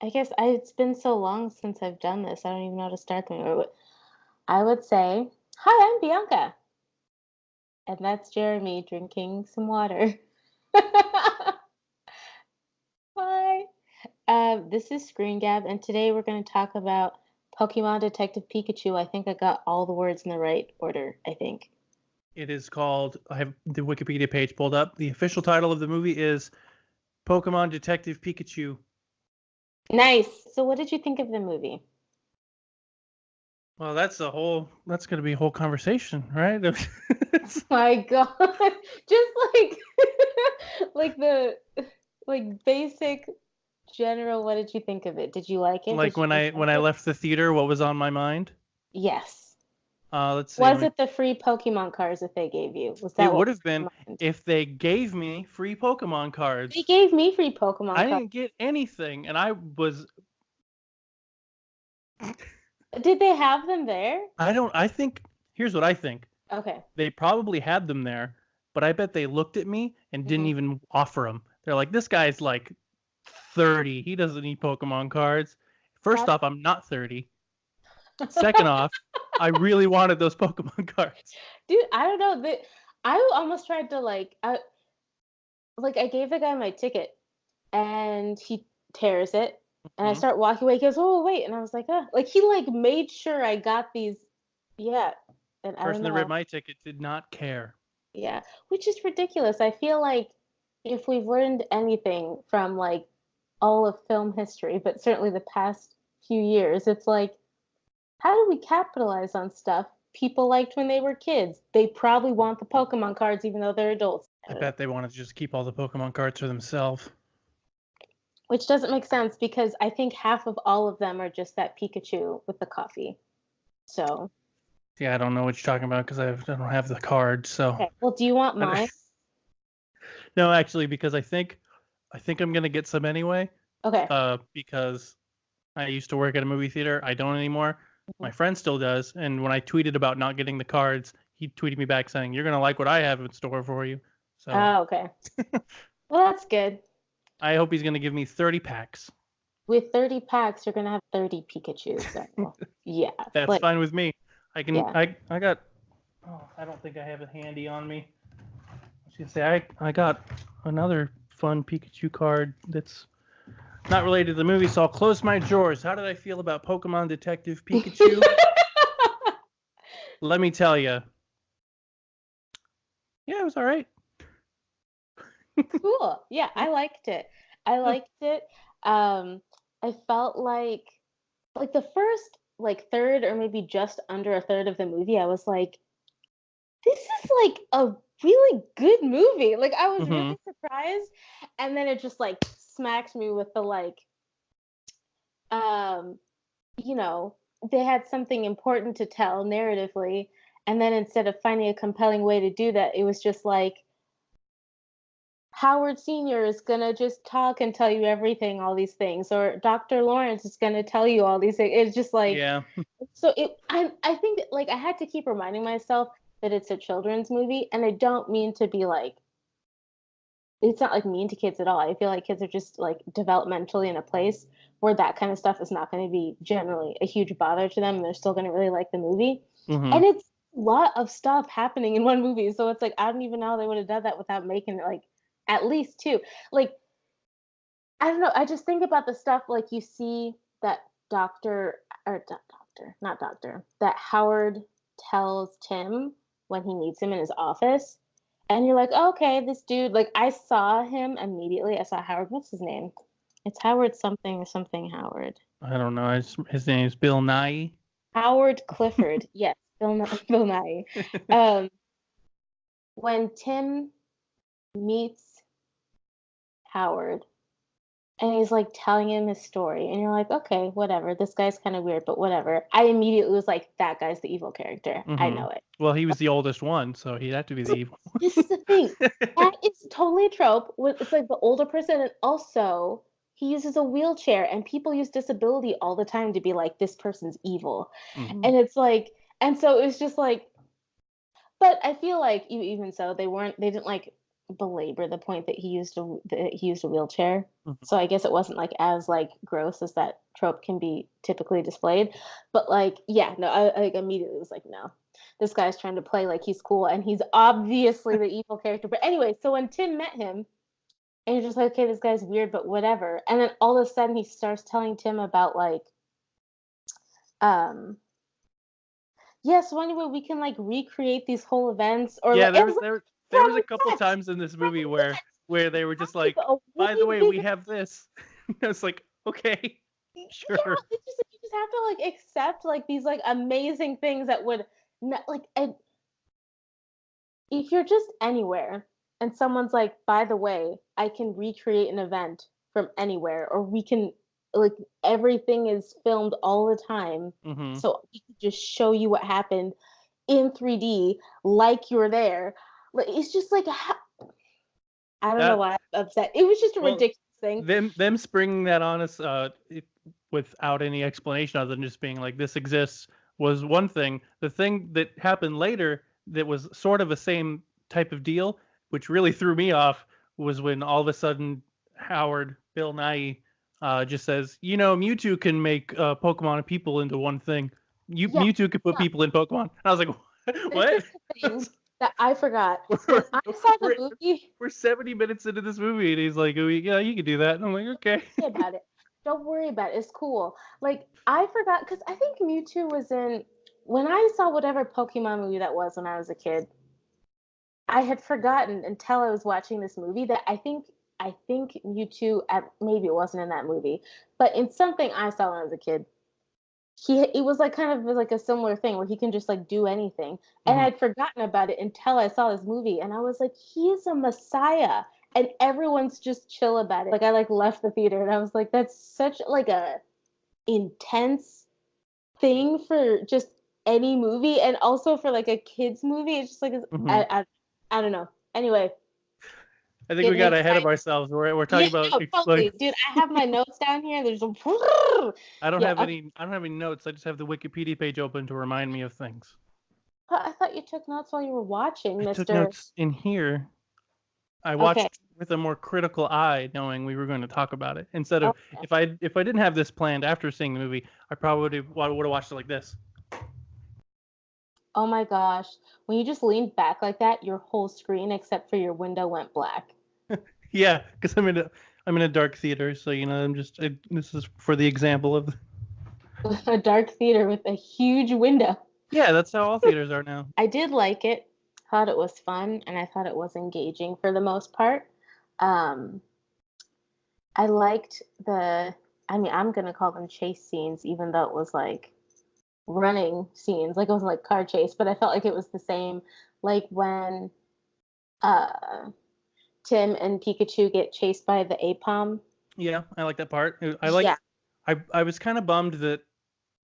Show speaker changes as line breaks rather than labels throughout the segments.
I guess it's been so long since I've done this. I don't even know how to start them. I would say, "Hi, I'm Bianca," and that's Jeremy drinking some water. Hi. This is Screen Gab, and today we're going to talk about Pokemon Detective Pikachu. I think I got all the words in the right order, I think.
It is called, I have the Wikipedia page pulled up. The official title of the movie is Pokemon Detective Pikachu.
Nice. So what did you think of the movie?
Well, that's going to be a whole conversation, right?
My God. Just like like the basic general, what did you think of it? Did you like it? Did
Like
you
when I
enjoy it?
left the theater, what was on my mind?
Yes.
Let's see.
Was it the free Pokemon cards that they gave you? Was
It
that what
would
was
have been
on your mind?
if they gave me free Pokemon
They
cards.
gave me free Pokemon
I
cards.
didn't get anything, and I was
Did they have them there?
I think here's what I think.
Okay.
They probably had them there, but I bet they looked at me and didn't
Hmm.
even offer them. They're like, this guy's like 30. He doesn't need Pokemon cards. First
That's
off, I'm not 30. Second off, I really wanted those Pokemon cards.
Dude, I don't know. I almost tried to I gave the guy my ticket and he tears it and I
Mhm.
start walking away. He goes, "Oh, wait." And I was like, Like he made sure I got these. Yeah. And I don't
Person that read
know.
my ticket did not care.
Yeah, which is ridiculous. I feel like if we've learned anything from all of film history, but certainly the past few years, it's like, how do we capitalize on stuff people liked when they were kids? They probably want the Pokemon cards even though they're adults. I
I
don't know.
bet they wanted to just keep all the Pokemon cards for themselves.
Which doesn't make sense because I think half of all of them are just that Pikachu with the coffee. So,
Yeah, I don't know what you're talking about because I don't have the card. So,
okay. Well, do you want mine?
no, actually, because I think I'm gonna get some anyway.
Okay.
Because I used to work at a movie theater. I don't anymore.
Mhm.
My friend still does. And when I tweeted about not getting the cards, he tweeted me back saying, "You're gonna like what I have in store for you." So
Oh, okay. Well, that's good.
I hope he's gonna give me 30 packs.
With 30 packs, you're gonna have 30 Pikachus. So, yeah,
That's
like,
fine with me.
yeah.
I got. Oh, I don't think I have it handy on me. I was gonna say I got another fun Pikachu card that's not related to the movie, so I'll close my drawers. How did I feel about Pokemon Detective Pikachu? Let me tell you. Yeah, it was all right.
Cool. Yeah, I liked it. I liked it. Um, I felt like the first third or maybe just under a third of the movie, I was like, this is like a really good movie. Like I was
Mm-hmm.
really surprised, and then it just smacks me with the um, you know, they had something important to tell narratively, and then instead of finding a compelling way to do that, it was just like Howard Sr. is gonna just talk and tell you everything, all these things, or Dr. Lawrence is gonna tell you all these things. It's just like
Yeah.
so it I think that, I had to keep reminding myself that it's a children's movie, and I don't mean to be it's not mean to kids at all. I feel like kids are just developmentally in a place where that kind of stuff is not going to be generally a huge bother to them, and they're still going to really like the movie.
Mm-hmm.
And it's a lot of stuff happening in one movie, so it's like I don't even know how they would have done that without making it at least two. Like I don't know. I just think about the stuff you see that doctor or doctor, not doctor, that Howard tells Tim when he meets him in his office. And you're like, oh, okay, this dude, I saw him immediately. I saw Howard. What's his name? It's Howard something or something Howard.
I don't know. His name is Bill Nye.
Howard Clifford. Yes, Bill Nye. Um, when Tim meets Howard, and he's telling him his story, and you're like, okay, whatever, this guy's kind of weird, but whatever. I immediately was like, that guy's the evil character. I
Mm-hmm.
know it.
Well, he was the oldest one, so he'd have to be the evil
This is the thing, that is totally a trope. It's like the older person, and also he uses a wheelchair, and people use disability all the time to be like, this person's evil.
Mm-hmm.
And it's and so it was just but I feel like even so they didn't belabor the point that he used a wheelchair.
Mhm.
So I guess it wasn't like as like gross as that trope can be typically displayed. But like, yeah, no, I like immediately was like, no, this guy's trying to play like he's cool and he's obviously the evil character. But anyway, so when Tim met him, and you're just like, okay, this guy's weird, but whatever. And then all of a sudden he starts telling Tim about like, um, yeah, so anyway, we can like recreate these whole events or
Yeah,
like it
there
was
was
like
there there was
from
a couple
what?
times in this
From
movie
what?
where they were just
Like
like,
a
by the
way
way, we
bigger.
have this. I was like, okay,
Yeah,
sure.
it's just like you just have to like accept like these like amazing things that would not like and if you're just anywhere and someone's like, by the way, I can recreate an event from anywhere, or we can like everything is filmed all the time.
Hmm.
So we can just show you what happened in 3D like you're there. Like it's just like I don't know
That
why I'm upset. It was just a
well,
ridiculous thing.
them springing that on us without any explanation other than just being like this exists was one thing. The thing that happened later that was sort of the same type of deal, which really threw me off, was when all of a sudden Howard Bill Nye just says, you know, Mewtwo can make Pokemon and people into one thing.
Yeah,
Mewtwo could put
yeah.
people in Pokemon. And I was like,
This is
what?
the thing that I forgot. When
we're,
I saw the
we're,
movie,
we're 70 minutes into this movie and he's like, oh, yeah, you can do that. And I'm like, okay.
worry about it. Don't worry about it. It's cool. Like I forgot because I think Mewtwo was in when I saw whatever Pokemon movie that was when I was a kid. I had forgotten until I was watching this movie that I think Mewtwo maybe it wasn't in that movie, but in something I saw when I was a kid, it was like kind of like a similar thing where he can just like do anything. And
Mhm.
I'd forgotten about it until I saw this movie and I was like, he is a messiah. And everyone's just chill about it. Like I like left the theater and I was like, that's such like a intense thing for just any movie and also for like a kids movie. It's just like
Mhm.
I don't know. Anyway,
I think we
getting
got ahead of
excited.
ourselves. We're talking
Yeah,
about
no,
like
totally. Dude, I have my notes down here. There's a yeah, okay.
I don't have any notes. I just have the Wikipedia page open to remind me of things.
I thought you took notes while you were watching,
I took
Mr.
notes in here. I
Okay.
watched with a more critical eye, knowing we were going to talk about it. Instead of
Okay.
if I didn't have this planned after seeing the movie, I probably would have watched it like this.
Oh my gosh. When you just leaned back like that, your whole screen except for your window went black.
Yeah, because I'm in a dark theater, so you know this is for the example of.
A dark theater with a huge window.
Yeah, that's how all theaters are now.
I did like it. Thought it was fun and I thought it was engaging for the most part. Um, I liked I mean, I'm gonna call them chase scenes, even though it was like running scenes, like it was like car chase, but I felt like it was the same, like when uh Tim and Pikachu get chased by the Apom.
Yeah, I like that part.
Yeah.
I was kind of bummed that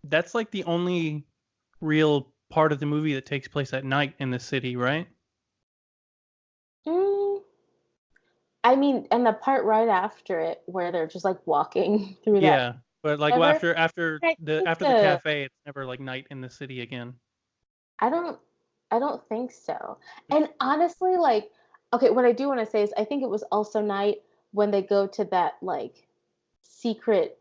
that's like the only real part of the movie that takes place at night in the city, right?
Mm, I mean, and the part right after it where they're just like walking through that
Yeah, but like
river. I think
after the cafe, it's never like night in the city again.
I don't I don't think so. And honestly, like, okay, what I do want to say is I think it was also night when they go to that like secret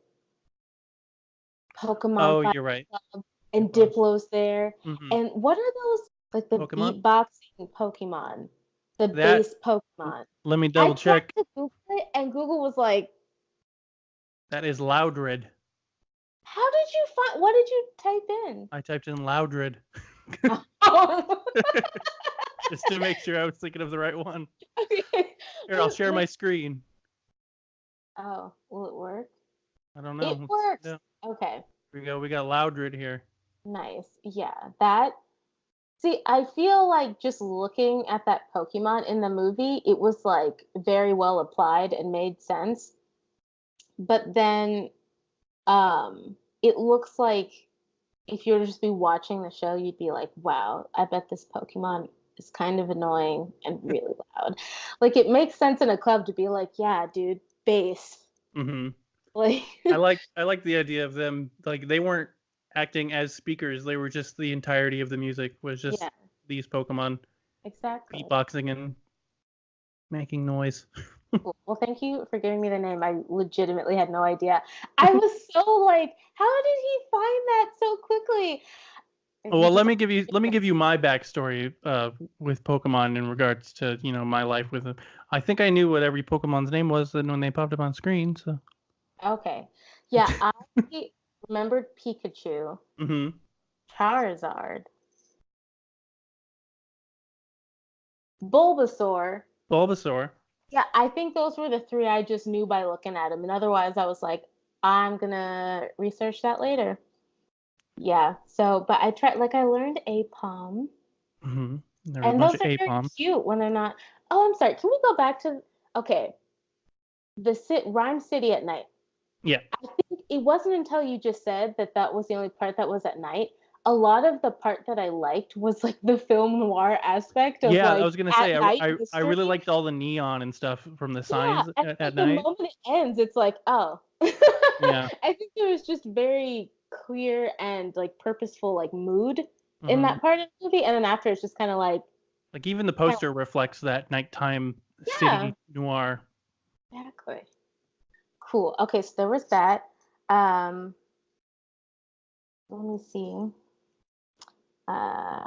Pokemon
Oh,
fight
you're right. It
and
was.
Diplo's there.
Hmm.
And what are those like the
Pokemon.
beatboxing Pokemon? The
That
base Pokemon.
let me
I
double
tried
check.
to Google it and Google was like,
That is Loudred.
how did you find what did you type in?
I typed in Loudred just to make sure I was thinking of the right one.
Okay.
Here, I'll share my screen.
Oh, will it work?
I don't know.
It
Let's
works.
yeah.
Okay.
Here we go. We got Loudred here.
Nice. Yeah. That see, I feel like just looking at that Pokemon in the movie, it was like very well applied and made sense. But then it looks like if you were to just be watching the show, you'd be like, wow, I bet this Pokemon is kind of annoying and really loud. Like it makes sense in a club to be like, yeah, dude, bass.
Hmm.
Like
I like the idea of them like they weren't acting as speakers. They were just the entirety of the music was just
yeah,
these Pokemon
exactly.
beatboxing and making noise.
Cool. Well, thank you for giving me the name. I legitimately had no idea. I was so like, how did he find that so quickly? He
Well,
just
let me give you my backstory with Pokemon in regards to my life with them. I think I knew what every Pokemon's name was when they popped up on screen. So.
okay. Yeah, I remembered Pikachu,
Mm-hmm.
Charizard, Bulbasaur.
Bulbasaur.
Yeah, I think those were the three I just knew by looking at them, and otherwise I was like, I'm gonna research that later. Yeah. So, but I tried, like, I learned Apom,
Mm-hmm. There's a
and
bunch
those
of
are very
Apom.
cute when they're not. Oh, I'm sorry. Can we go back to okay, Rhyme City at night?
Yeah.
I think it wasn't until you just said that that was the only part that was at night. A lot of the part that I liked was like the film noir aspect of
Yeah, I
like
was gonna
at
say
night
I really
history.
liked all the neon and stuff from the
Yeah,
signs
and
at
like the
night.
moment it ends, it's like, oh.
Yeah.
I think there was just very clear and like purposeful like mood in
Mm-hmm.
that part of the movie, and then after it's just kind of like,
Like even the
kinda,
poster reflects that nighttime
yeah,
city noir.
exactly. Cool. Okay, so there was that. Um, let me see. Uh,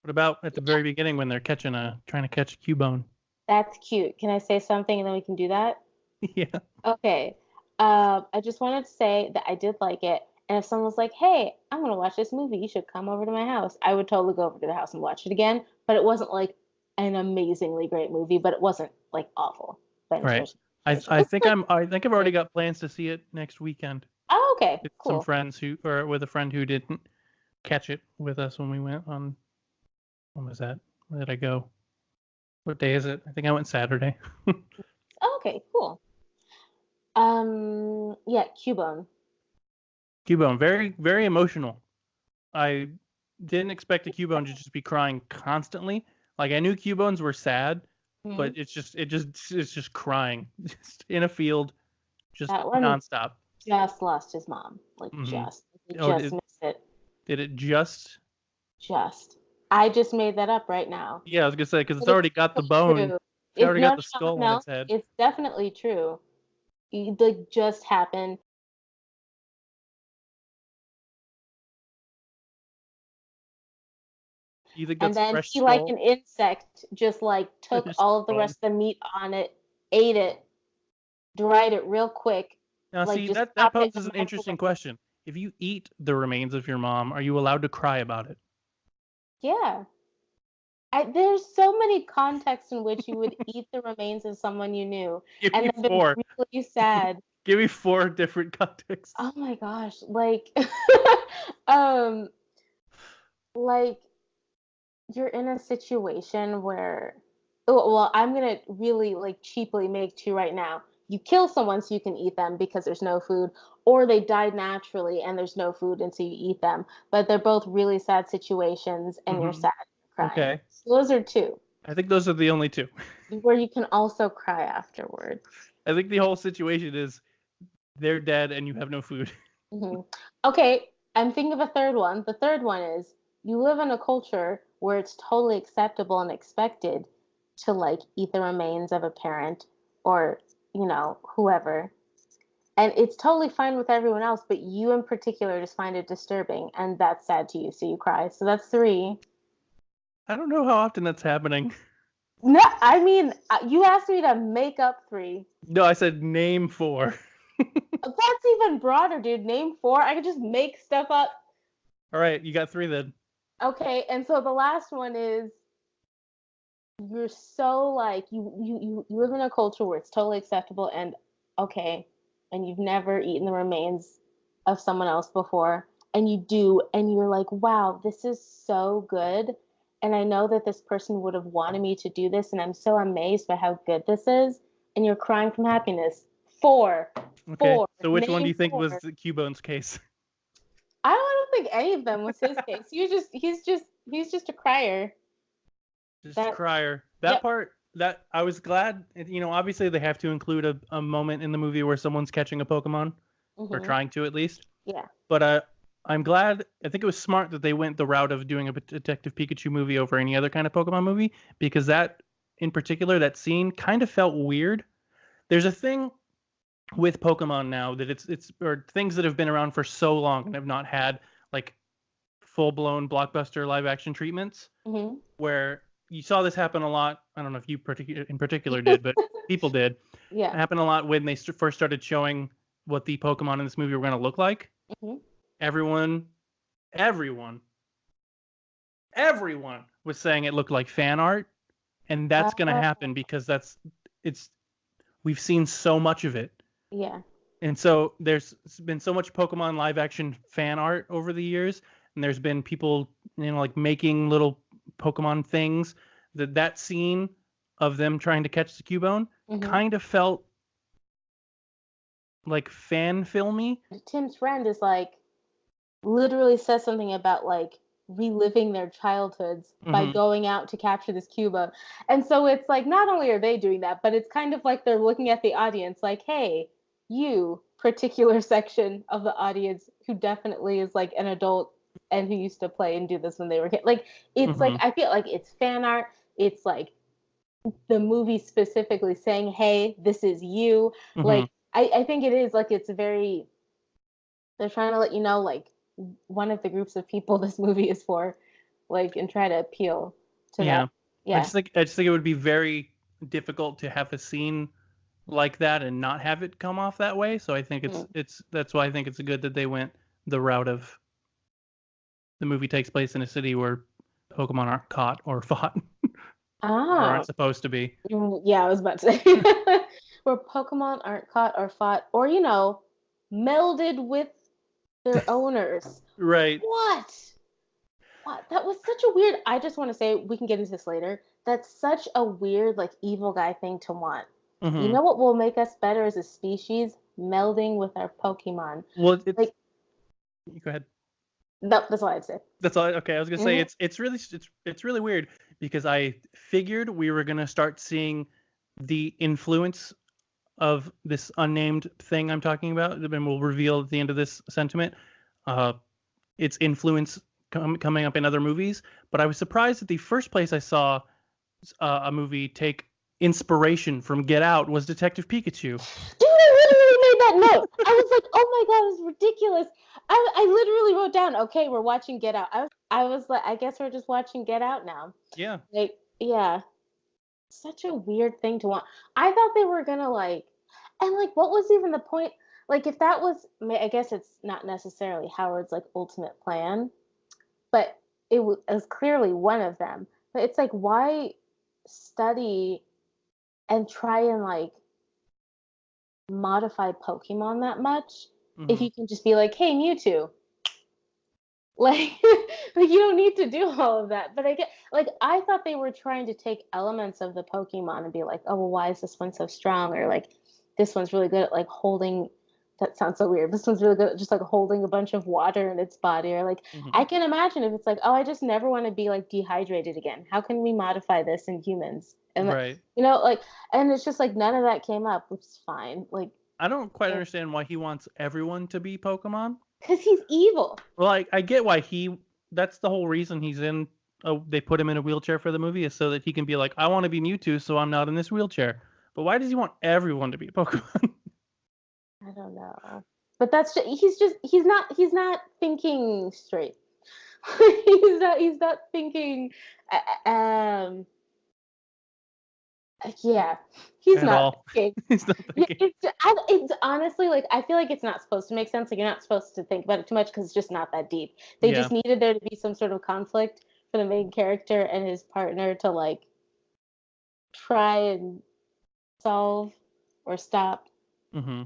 What about at the very beginning when they're trying to catch a Cubone?
that's cute. Can I say something and then we can do that?
Yeah.
Okay. I just wanted to say that I did like it. And if someone was like, hey, I'm going to watch this movie, you should come over to my house, I would totally go over to the house and watch it again. But it wasn't like an amazingly great movie, but it wasn't like awful by any
Right.
stretch. It
I
was
think
like,
I think I've already got plans to see it next weekend.
oh, okay,
With some
cool.
friends or with a friend who didn't catch it with us when we went on. When was that? Where did I go? What day is it? I think I went Saturday.
Oh, okay, cool. Yeah, Cubone.
Cubone, very very emotional. I didn't expect a Cubone to just be crying constantly. Like I knew Cubones were sad,
Hmm.
but it's just crying, just in a field, just
That one
nonstop.
just lost his mom. Like,
Hmm.
just. He
Oh,
just missed it.
did it just?
Just. I just made that up right now.
Yeah, I was gonna say because it's
But it's
already got the
definitely
bone.
true.
It's already
No,
got
no,
the
no,
skull on
no.
its head.
It's definitely true. It like just happened.
You think
And
that's
then
fresh
he, like
skull?
an insect, just like took
Just
all of the
gone.
rest of the meat on it, ate it, dried it real quick,
Now,
like
see
just
that
popped it in
poses
the
an interesting
microwave.
question. If you eat the remains of your mom, are you allowed to cry about it?
Yeah. There's so many contexts in which you would eat the remains of someone you knew
Give
and
me
then been
four.
really sad.
Give me four different contexts.
Oh my gosh, um, like you're in a situation where, oh, well, I'm gonna really like cheaply make two right now. You kill someone so you can eat them because there's no food, or they died naturally and there's no food and so you eat them. But they're both really sad situations and you're
Hmm.
sad, you're crying.
Okay.
So those are two
I think those are the only two.
where you can also cry afterwards.
I think the whole situation is they're dead and you have no food.
Hmm. Okay, I'm thinking of a third one. The third one is you live in a culture where it's totally acceptable and expected to like eat the remains of a parent or, whoever. And it's totally fine with everyone else, but you in particular just find it disturbing and that's sad to you, so you cry. So that's three.
I don't know how often that's happening.
No, I mean, you asked me to make up three.
No, I said name four.
That's even broader, dude. Name four. I could just make stuff up.
All right, you got three then.
Okay, and so the last one is you're so like you live in a culture where it's totally acceptable and okay, and you've never eaten the remains of someone else before, and you do, and you're like, wow, this is so good, and I know that this person would have wanted me to do this, and I'm so amazed by how good this is, and you're crying from happiness. Four,
Okay.
four,
So which one do
name
you think was
four.
the Cubone's case?
I don't think any of them was his case. He's just a crier.
Just a
That
crier. That
Yep.
part, that I was glad. Obviously they have to include a moment in the movie where someone's catching a Pokemon or
Mhm.
trying to at least.
Yeah.
But I'm glad. I think it was smart that they went the route of doing a Detective Pikachu movie over any other kind of Pokemon movie because that in particular, that scene kind of felt weird. There's a thing with Pokemon now that it's or things that have been around for so long and have not had like full-blown blockbuster live action treatments,
Hmm.
where you saw this happen a lot. I don't know if you in particular did, but people did. It
Yeah.
happened a lot when they first started showing what the Pokemon in this movie were going to look like.
Hmm.
Everyone, everyone, everyone was saying it looked like fan art, and that's going to
Oh,
happen because it's we've seen so much of it.
yeah.
And so there's been so much Pokemon live action fan art over the years, and there's been people, like making little Pokemon things. That scene of them trying to catch the Cubone
Hmm.
kind of felt like fan filmy.
Tim's friend is like literally says something about like reliving their childhoods by
Hmm.
going out to capture this Cuba. And so it's like not only are they doing that, but it's kind of like they're looking at the audience like, hey, you particular section of the audience who definitely is like an adult and who used to play and do this when they were kids. Like it's like
Hmm.
I feel like it's fan art. It's like the movie specifically saying, hey, this is you.
Hmm.
Like I think it is like it's very they're trying to let you know like one of the groups of people this movie is for, like, and try to appeal to that.
Yeah.
Yeah.
I just think it would be very difficult to have a scene like that and not have it come off that way. So I think
Mm.
it's that's why I think it's good that they went the route of the movie takes place in a city where Pokemon aren't caught or fought or
Ah,
aren't supposed to be.
yeah, I was about to say where Pokemon aren't caught or fought or melded with their owners.
Right.
What? What? That was such a weird. I just want to say we can get into this later. That's such a weird, like, evil guy thing to want. You
Hmm.
know what will make us better as a species? Melding with our Pokemon.
Well, it's
Like,
go ahead.
no, that's all I'd say.
That's all. Okay, I was gonna say
Hmm.
it's really weird because I figured we were gonna start seeing the influence of this unnamed thing I'm talking about, and we'll reveal at the end of this sentiment uh, its influence coming up in other movies. But I was surprised that the first place I saw a movie take inspiration from Get Out was Detective Pikachu.
Dude, I literally made that note. I was like, oh my god, it's ridiculous. I literally wrote down, okay, we're watching Get Out. I was like, I guess we're just watching Get Out now.
Yeah.
Like, yeah, such a weird thing to want. I thought they were gonna like, and like, what was even the point? Like, if that was, I guess it's not necessarily Howard's like ultimate plan, but it was clearly one of them. But it's like, why study and try and like modify Pokemon that much if
Hmm.
you can just be like, hey, Mewtwo. Like, like you don't need to do all of that. But I get like I thought they were trying to take elements of the Pokemon and be like, oh well, why is this one so strong? Or like this one's really good at like holding that sounds so weird. This one's really good at just like holding a bunch of water in its body. Or like
Hmm.
I can imagine if it's like, oh, I just never want to be like dehydrated again. How can we modify this in humans? And like,
Right.
like and it's just like none of that came up, which is fine. Like
I don't quite understand why he wants everyone to be Pokemon.
because he's evil.
Well, I get why that's the whole reason he's in. They put him in a wheelchair for the movie is so that he can be like, I want to be Mewtwo, so I'm not in this wheelchair. But why does he want everyone to be Pokemon?
I don't know. But that's he's not thinking straight. He's not thinking um yeah. He's
At
not
all?
thinking.
He's not
Yeah,
thinking.
it's honestly like I feel like it's not supposed to make sense. Like you're not supposed to think about it too much because it's just not that deep. They
Yeah.
just needed there to be some sort of conflict for the main character and his partner to like try and solve or stop.
Hmm.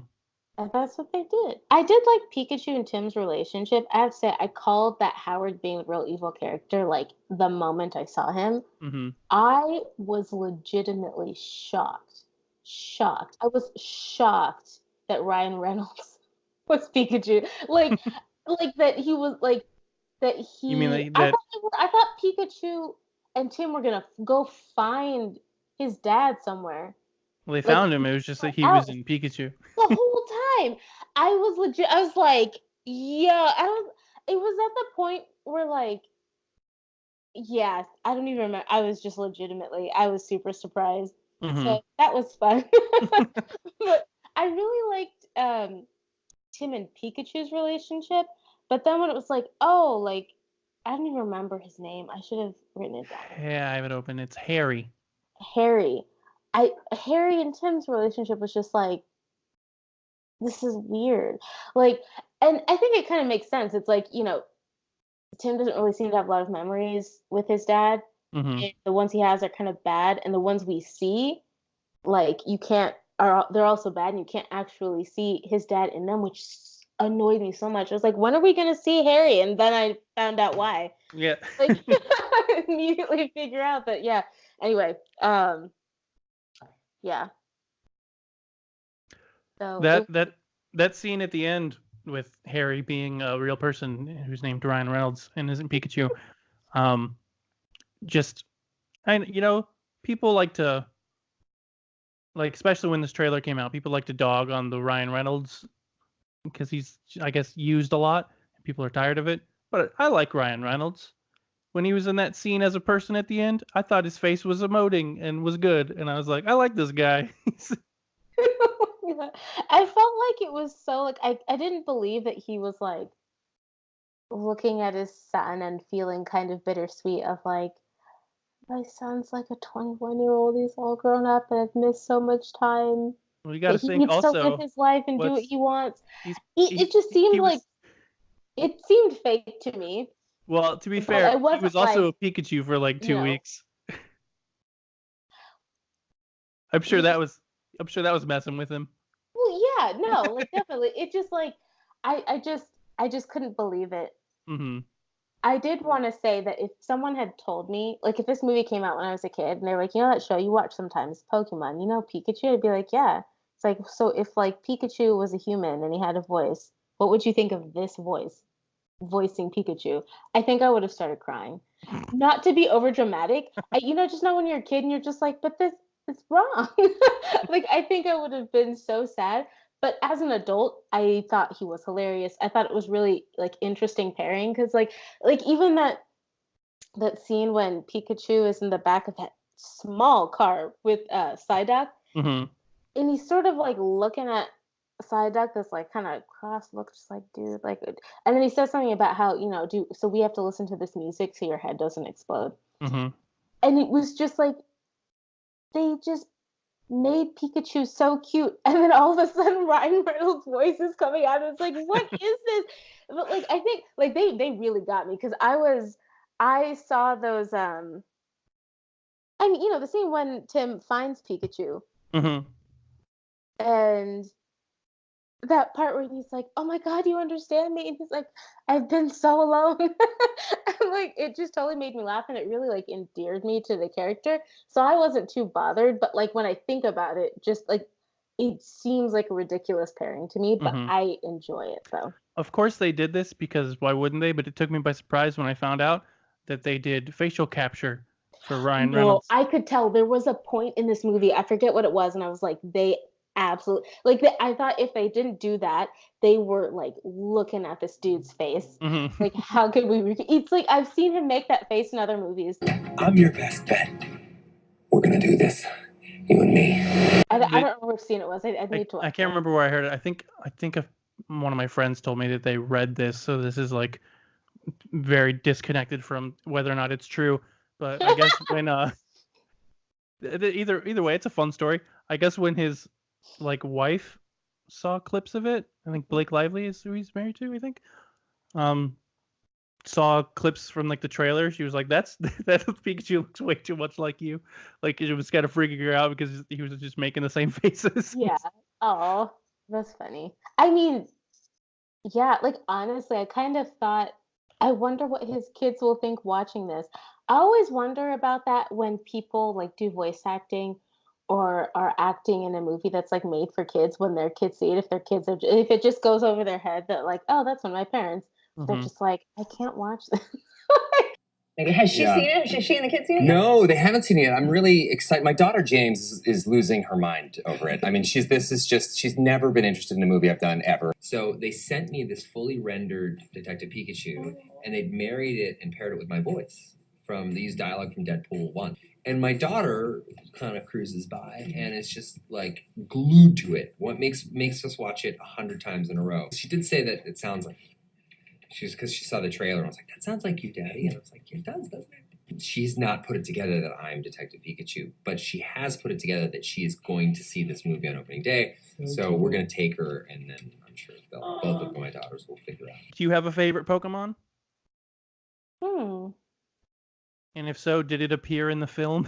And that's what they did. I did like Pikachu and Tim's relationship. I have to say, I called that Howard being a real evil character like the moment I saw him.
Hmm.
I was legitimately shocked. Shocked. I was shocked that Ryan Reynolds was Pikachu. Like that he was like that
You mean
he.
that
I thought Pikachu and Tim were gonna go find his dad somewhere,
well, they
like
found him? It was just that he was
out
in Pikachu.
the whole time. I was legit. I was like, yeah. I was. It was at the point where like Yeah, I don't even remember. I was just legitimately, I was super surprised.
Hmm.
So that was fun. But I really liked Tim and Pikachu's relationship. But then when it was like, oh, like I don't even remember his name. I should have written it down.
Yeah, I have it open. It's Harry.
Harry. Harry and Tim's relationship was just like, this is weird. Like, and I think it kind of makes sense. It's like, Tim doesn't really seem to have a lot of memories with his dad.
Hmm.
And the ones he has are kind of bad, and the ones we see, like you can't are they're also bad, and you can't actually see his dad in them, which annoyed me so much. I was like, when are we gonna see Harry? And then I found out why.
Yeah.
Like immediately figure out that yeah. Anyway, yeah. So
that that that scene at the end with Harry being a real person who's named Ryan Reynolds and isn't Pikachu. Um, just people like to like, especially when this trailer came out, people like to dog on the Ryan Reynolds because he's, I guess, used a lot. People are tired of it. But I like Ryan Reynolds. When he was in that scene as a person at the end, I thought his face was emoting and was good, and I was like, I like this guy.
yeah. I felt like it was so like I didn't believe that he was like looking at his son and feeling kind of bittersweet of like my son's like a 21-year-old. He's all grown up and I've missed so much time.
Well, you got
But
to
he
think
needs to live
also
his life and do what
what's
he wants.
he's
It just
he
seemed like
was.
it seemed fake to me,
Well, to be
but
fair,
it
he
wasn't
was also
like,
a Pikachu for like
you
two
know,
weeks. I'm sure that was I'm sure that was messing with him.
well, yeah, no, like definitely. It just like I just couldn't believe it.
Hmm.
I did want to say that if someone had told me, like if this movie came out when I was a kid and they were like, that show you watch sometimes, Pokemon, Pikachu, I'd be like, yeah. It's like, so if like Pikachu was a human and he had a voice, what would you think of this voice voicing Pikachu? I think I would have started crying. Not to be over dramatic, just not when you're a kid and you're just like, but this is wrong. Like I think I would have been so sad. But as an adult, I thought he was hilarious. I thought it was really like interesting pairing because like even that scene when Pikachu is in the back of that small car with Psyduck,
Hmm.
and he's sort of like looking at Psyduck that's like kind of cross look, just like dude, like, and then he says something about how do so we have to listen to this music so your head doesn't explode,
Hmm.
and it was just like they just made Pikachu so cute, and then all of a sudden Ryan Reynolds' voice is coming out. And it's like, what is this? But like, I think like they really got me because I saw those. I mean, the scene when Tim finds Pikachu
Hmm.
and that part where he's like, "Oh my God, you understand me?" And he's like, "I've been so alone." And like, it just totally made me laugh, and it really like endeared me to the character. So I wasn't too bothered, but like when I think about it, just like it seems like a ridiculous pairing to me, but
Hmm.
I enjoy it though.
Of course they did this because why wouldn't they? But it took me by surprise when I found out that they did facial capture for Ryan
No,
Reynolds.
I could tell there was a point in this movie, I forget what it was, and I was like, they absolutely like I thought if they didn't do that, they were like looking at this dude's face.
Hmm.
Like, how could we? It's like I've seen him make that face in other movies.
I'm your best bet. We're gonna do this, you and me.
I don't remember which scene it was. I need to
I
watch
can't
it.
remember where I heard it. I think one of my friends told me that they read this, so this is like very disconnected from whether or not it's true. But I guess when either way, it's a fun story. I guess when his like wife saw clips of it, I think Blake Lively is who he's married to. I think um saw clips from like the trailer. She was like, "That's that Pikachu looks way too much like you." Like it was kind of freaking her out because he was just making the same faces.
Yeah. Oh, that's funny. I mean, yeah, like honestly, I kind of thought, I wonder what his kids will think watching this. I always wonder about that when people like do voice acting or are acting in a movie that's like made for kids when their kids see it, if their kids are, if it just goes over their head that like, oh, that's one of my parents. They're
Hmm.
just like, I can't watch this.
Maybe has she
Yeah.
seen it? Has she and the kids seen it?
No, they haven't seen it yet. I'm really excited. My daughter James is losing her mind over it. I mean, she's never been interested in a movie I've done ever. So they sent me this fully rendered Detective Pikachu, and they'd married it and paired it with my voice from they use dialogue from Deadpool 1. And my daughter kind of cruises by and is just like glued to it. What makes us watch it 100 times in a row. She did say that it sounds like because she saw the trailer and I was like, that sounds like you, Daddy. And I was like, it does, doesn't it? She's not put it together that I'm Detective Pikachu, but she has put it together that she is going to see this movie on opening day. So we're going to take her, and then I'm sure both of my daughters will figure out.
Do you have a favorite Pokemon?
Hmm.
And if so, did it appear in the film?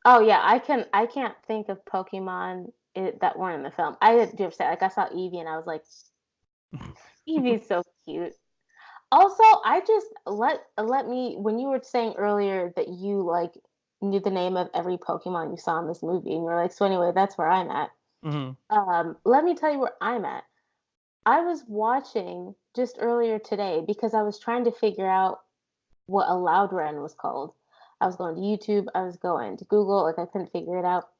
Oh yeah, I can't think of Pokemon that weren't in the film. I do have to say, like I saw Eevee and I was like, Eevee's so cute. Also, I just let me when you were saying earlier that you like knew the name of every Pokemon you saw in this movie, and you're like, so anyway, that's where I'm at. Let me tell you where I'm at. I was watching just earlier today because I was trying to figure out what a Loudren was called. I was going to YouTube, I was going to Google, like I couldn't figure it out.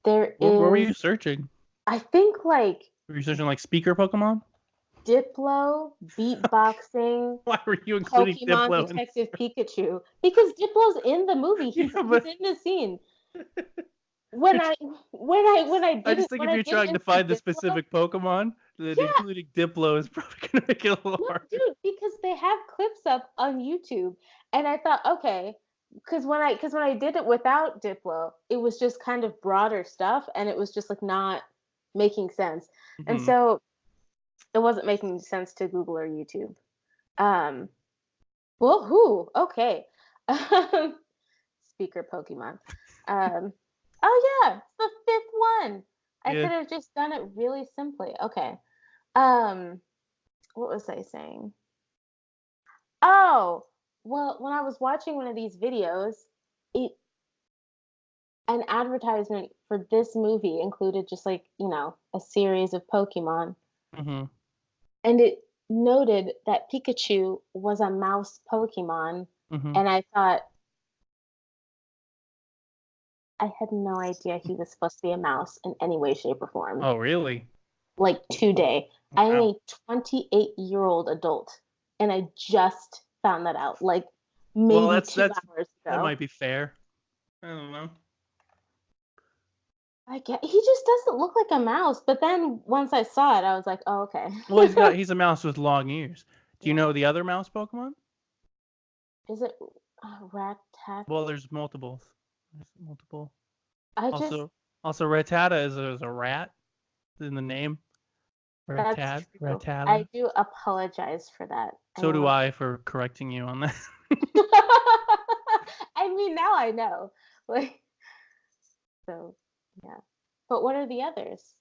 There
What were
is,
you searching?
I think like
Were you searching like speaker Pokemon?
Diplo, beatboxing,
Why were you including
Pokemon
Diplo?
Detective Pikachu, because Diplo's in the movie. He's
Yeah, but-
he's in the scene. When I didn't
I just think
when
if
I
you're
didn't
trying to
include
find the
Diplo,
specific Pokemon, then
Yeah.
including Diplo is probably gonna make it a little
no,
hard.
dude, because they have clips up on YouTube, and I thought, okay, because when I did it without Diplo, it was just kind of broader stuff, and it was just like not making sense, and
Mhm.
so it wasn't making sense to Google or YouTube. Well, who? Okay. Speaker Pokemon. Oh yeah, it's the fifth one. I
Yeah.
could have just done it really simply. Okay. Um, what was I saying? Oh, well, when I was watching one of these videos, it an advertisement for this movie included just like, a series of Pokemon,
Mhm.
and it noted that Pikachu was a mouse Pokemon,
Mhm.
and I thought I had no idea he was supposed to be a mouse in any way, shape, or form.
Oh, really?
Like today. I am
Wow.
a 28-year-old adult, and I just found that out, like maybe
Well,
2 hours
that
ago.
might be fair. I don't know.
I get he just doesn't look like a mouse. But then once I saw it, I was like, oh, okay.
Well, he's a mouse with long ears. Do you
Yeah.
know the other mouse Pokemon?
Is it Rattata?
Well, there's multiples. There's multiple.
I just
Also, Rattata is a rat in the name.
That's true.
Rattata.
I do apologize for that.
So do I for correcting you on that.
I mean, now I know. Like, so yeah. But what are the others?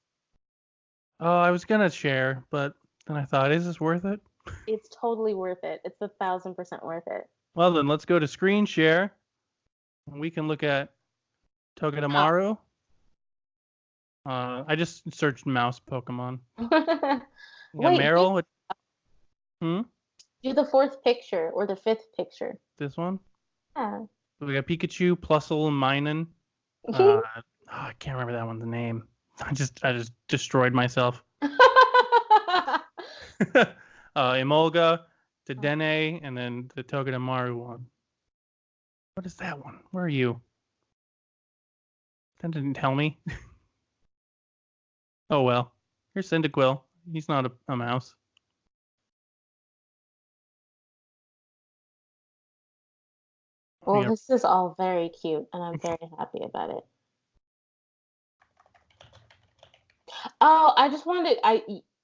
Oh, I was gonna share, but then I thought, is this worth it?
It's totally worth it. It's 1,000% worth it.
Well, then let's go to screen share. And we can look at Togedemaru. I just searched mouse Pokemon. We got
Wait,
Meryl.
do the fourth picture or the fifth picture.
This one.
Yeah.
We got Pikachu, Plusle, Minun. I can't remember that one's name. I just destroyed myself. Emolga, Dedenne, and then the Togedemaru one. What is that one? Where are you? That didn't tell me. Oh well. Here's Cyndaquil. He's not a mouse.
Well,
Yeah.
this is all very cute, and I'm very happy about it. Oh, I just wanted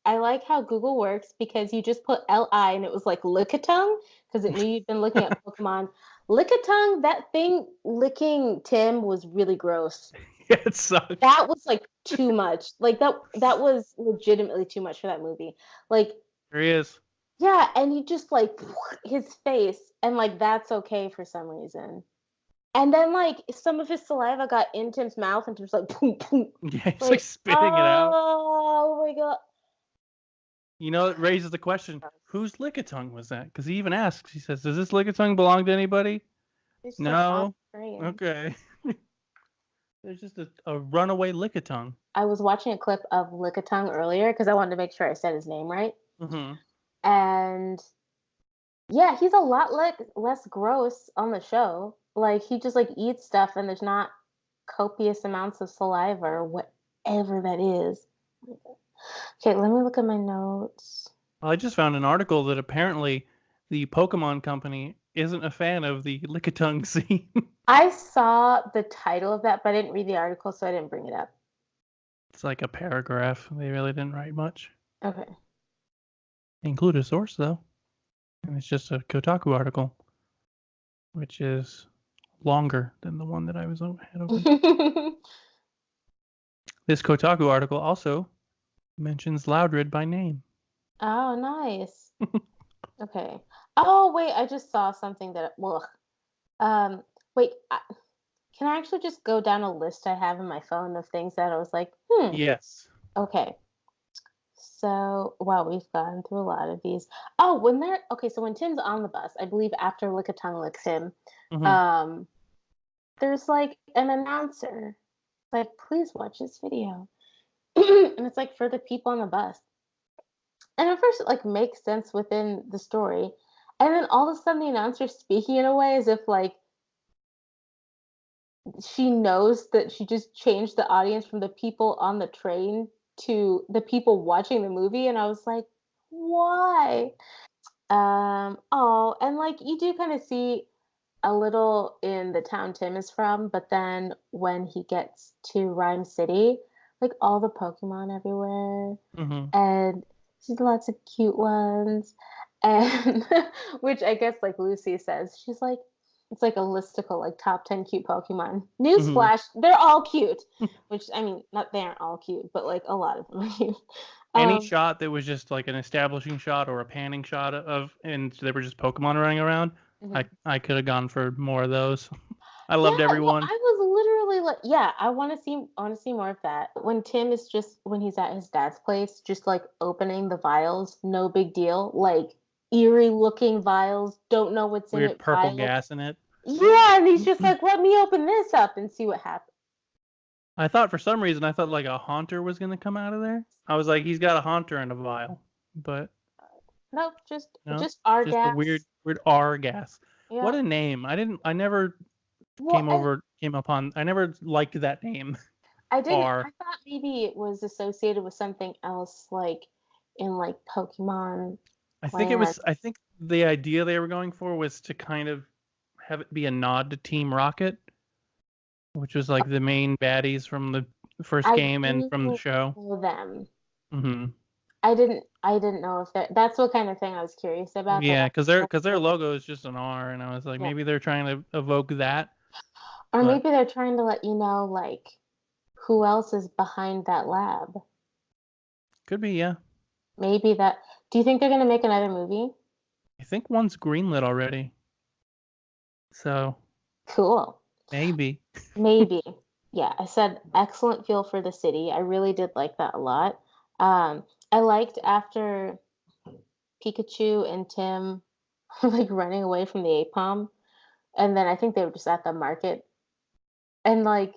I like how Google works because you just put LI and it was like Lickitung because it knew you'd been looking at Pokemon. Lickitung, that thing licking Tim was really gross.
Yeah, it sucks.
That was like too much. Like that was legitimately too much for that movie. Like
There he is.
yeah, and he just like his face and like that's okay for some reason. And then like some of his saliva got in Tim's mouth and Tim's like boom boom.
Yeah, he's like spitting it out.
Oh my god.
You know, it raises the question, whose Lickitung was that? Because he even asks, he says, does this Lickitung belong to anybody?
It's
No.
just
Okay. There's just a runaway Lickitung.
I was watching a clip of Lickitung earlier because I wanted to make sure I said his name right.
Mm-hmm.
And Yeah, he's a lot less gross on the show. Like he just like eats stuff and there's not copious amounts of saliva or whatever that is. Okay, let me look at my notes.
I just found an article that apparently the Pokemon company isn't a fan of the lick-a-tongue scene.
I saw the title of that, but I didn't read the article, so I didn't bring it up.
It's like a paragraph. They really didn't write much.
Okay.
They include a source though, and it's just a Kotaku article, which is longer than the one that I had open. This Kotaku article also mentions Loudred by name.
Oh, nice. Okay. Oh, wait, I just saw something that wait, can I actually just go down a list I have in my phone of things that I was like,
Yes.
Okay. So, wow, we've gone through a lot of these. Oh, so when Tim's on the bus, I believe after Lickitung licks him, there's like an announcer, like, please watch this video. And it's like for the people on the bus. And at first it like makes sense within the story. And then all of a sudden the announcer's speaking in a way as if like she knows that she just changed the audience from the people on the train to the people watching the movie. And I was like, why? Oh, and like you do kind of see a little in the town Tim is from, but then when he gets to Rhyme City, like all the Pokemon everywhere, and she's lots of cute ones, and which I guess like Lucy says, she's like, it's like a listicle, like top 10 cute Pokemon. Newsflash, they're all cute. Which I mean, not they aren't all cute, but like a lot of them are cute.
Any shot that was just like an establishing shot or a panning shot and there were just Pokemon running around, I could have gone for more of those. I loved everyone.
Well, I was literally like, yeah, I want to see more of that. When Tim is just when he's at his dad's place, just like opening the vials, no big deal. Like eerie looking vials, don't know what's in it.
Weird purple
vials.
gas in it.
Yeah, and he's just like, let me open this up and see what happens.
I thought for some reason like a Haunter was gonna come out of there. I was like, he's got a Haunter in a vial, but
nope, just R gas.
Just a weird R gas.
Yeah.
What a name! I never I never liked that name.
I didn't. I thought maybe it was associated with something else, like in like Pokemon.
I think the idea they were going for was to kind of have it be a nod to Team Rocket, which was like the main baddies from the first game and from the show.
Them.
Mm-hmm.
I didn't know if that's what kind of thing I was curious about.
Yeah, because their logo is just an R, and I was like, maybe they're trying to evoke that.
Or maybe they're trying to let you know, like, who else is behind that lab.
Could be, yeah.
Maybe that. Do you think they're gonna make another movie?
I think one's greenlit already. So.
Cool.
Maybe.
Maybe. Yeah, I said excellent feel for the city. I really did like that a lot. I liked after Pikachu and Tim like running away from the Apom, and then I think they were just at the market, and like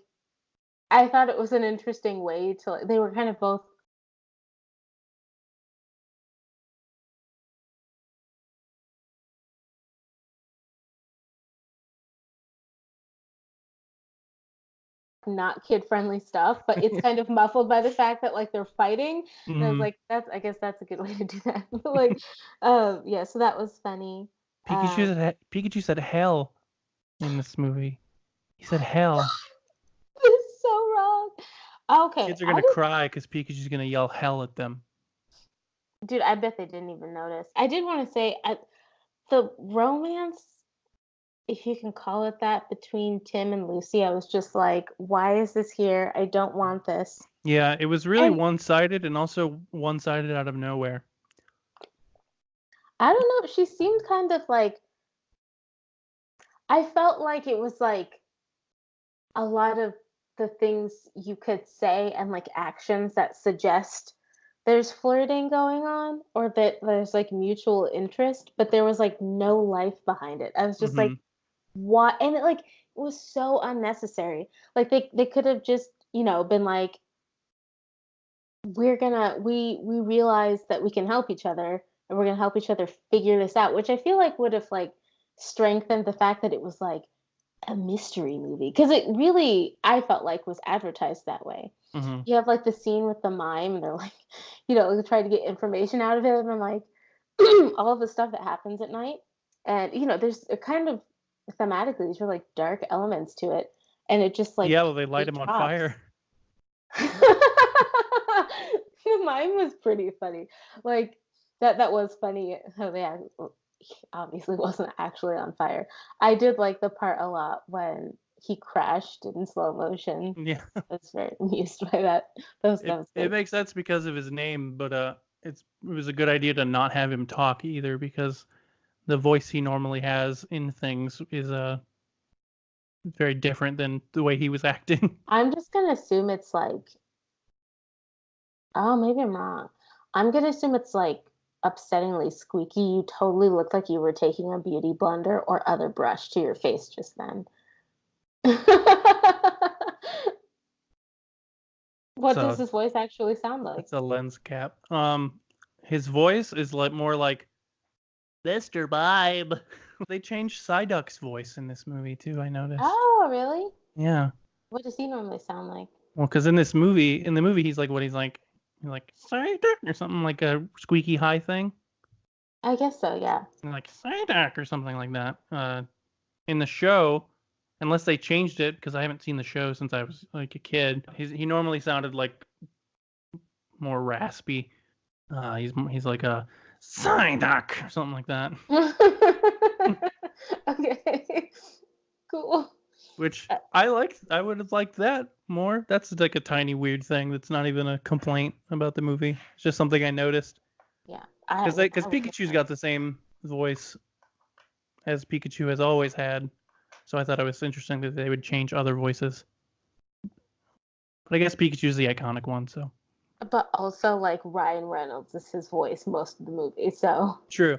I thought it was an interesting way to like they were kind of both not kid friendly stuff, but it's kind of muffled by the fact that like they're fighting. And I was like, I guess that's a good way to do that. Like, yeah, so that was funny.
Pikachu said hell in this movie. He said hell.
That is so wrong. Okay.
Kids are gonna cry because Pikachu's gonna yell hell at them.
Dude, I bet they didn't even notice. I did want to say the romance, if you can call it that, between Tim and Lucy, I was just like, why is this here? I don't want this.
Yeah, it was really one-sided and also one-sided out of nowhere.
I don't know. She seemed kind of like, I felt like it was like a lot of the things you could say and like actions that suggest there's flirting going on or that there's like mutual interest, but there was like no life behind it. I was just like, what? And it was so unnecessary. Like they could have just, been like, we realize that we can help each other. and we're gonna help each other figure this out, which I feel like would have like strengthened the fact that it was like a mystery movie because it really I felt like was advertised that way.
Hmm.
You have like the scene with the mime, and they're like, trying to get information out of him, and like all of the stuff that happens at night, and there's a kind of thematically these are like dark elements to it, and it just like
Yeah, well, they light
it
him on
drops.
fire.
The mime was pretty funny. Like that was funny how he obviously wasn't actually on fire. I did like the part a lot when he crashed in slow motion.
Yeah,
I was very amused by that. That was
it
good.
makes sense because of his name, but it was a good idea to not have him talk either because the voice he normally has in things is very different than the way he was acting.
I'm just gonna assume it's like, oh, maybe I'm wrong. I'm gonna assume it's like upsettingly squeaky. You totally looked like you were taking a beauty blender or other brush to your face just then. What does
So
his voice actually sound like?
it's a lens cap. His voice is like more like Mr. Bibe. They changed Psyduck's voice in this movie too. I noticed.
Oh, really?
Yeah.
What does he normally sound like?
Well, because in the movie, he's like he's like Psyduck or something like a squeaky high thing.
I guess so, yeah.
Like Psyduck or something like that. In the show, unless they changed it, because I haven't seen the show since I was like a kid. He normally sounded like more raspy. He's like a Psyduck or something like that.
Okay. Cool.
Which I liked. I would have liked that more. That's like a tiny weird thing. That's not even a complaint about the movie. It's just something I noticed.
Yeah.
Because Pikachu's got the same voice as Pikachu has always had. So I thought it was interesting that they would change other voices. But I guess Pikachu's the iconic one, so.
But also, like, Ryan Reynolds is his voice most of the movie, so.
True.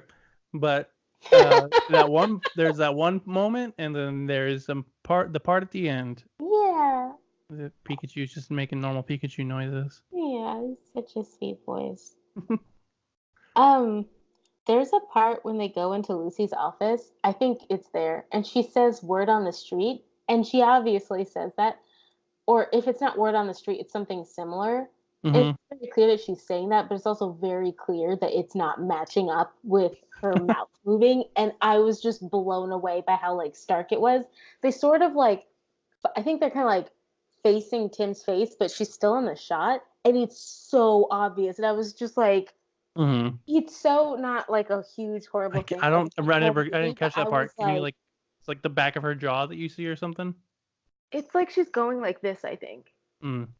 But there's that one moment, and then there's the part at the end.
Yeah.
That Pikachu's just making normal Pikachu noises.
Yeah, he's such a sweet voice. There's a part when they go into Lucy's office, I think it's there, and she says word on the street, and she obviously says that. Or if it's not word on the street, it's something similar.
Mm-hmm.
It's very clear that she's saying that, but it's also very clear that it's not matching up with her mouth moving. And I was just blown away by how like stark it was. They sort of like, I think they're kind of like facing Tim's face, but she's still in the shot, and it's so obvious. And I was just like, it's so not like a huge horrible thing.
I didn't catch that part. Can you
like,
it's like the back of her jaw that you see or something?
it's like she's going like this, I think.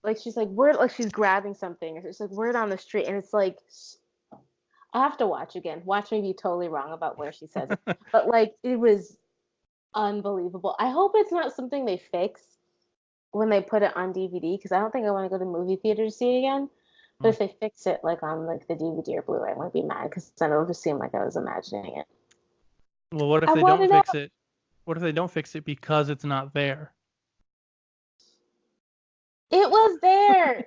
Like she's like word, like she's grabbing something, or it's like word on the street, and it's like I have to watch again. Watch me be totally wrong about where she says it, but like it was unbelievable. I hope it's not something they fix when they put it on DVD because I don't think I want to go to the movie theater to see it again. But if they fix it like on like the DVD or Blu-ray, I won't be mad because then it'll just seem like I was imagining it.
Well, what if they don't fix it? What if they don't fix it because it's not there?
It was there.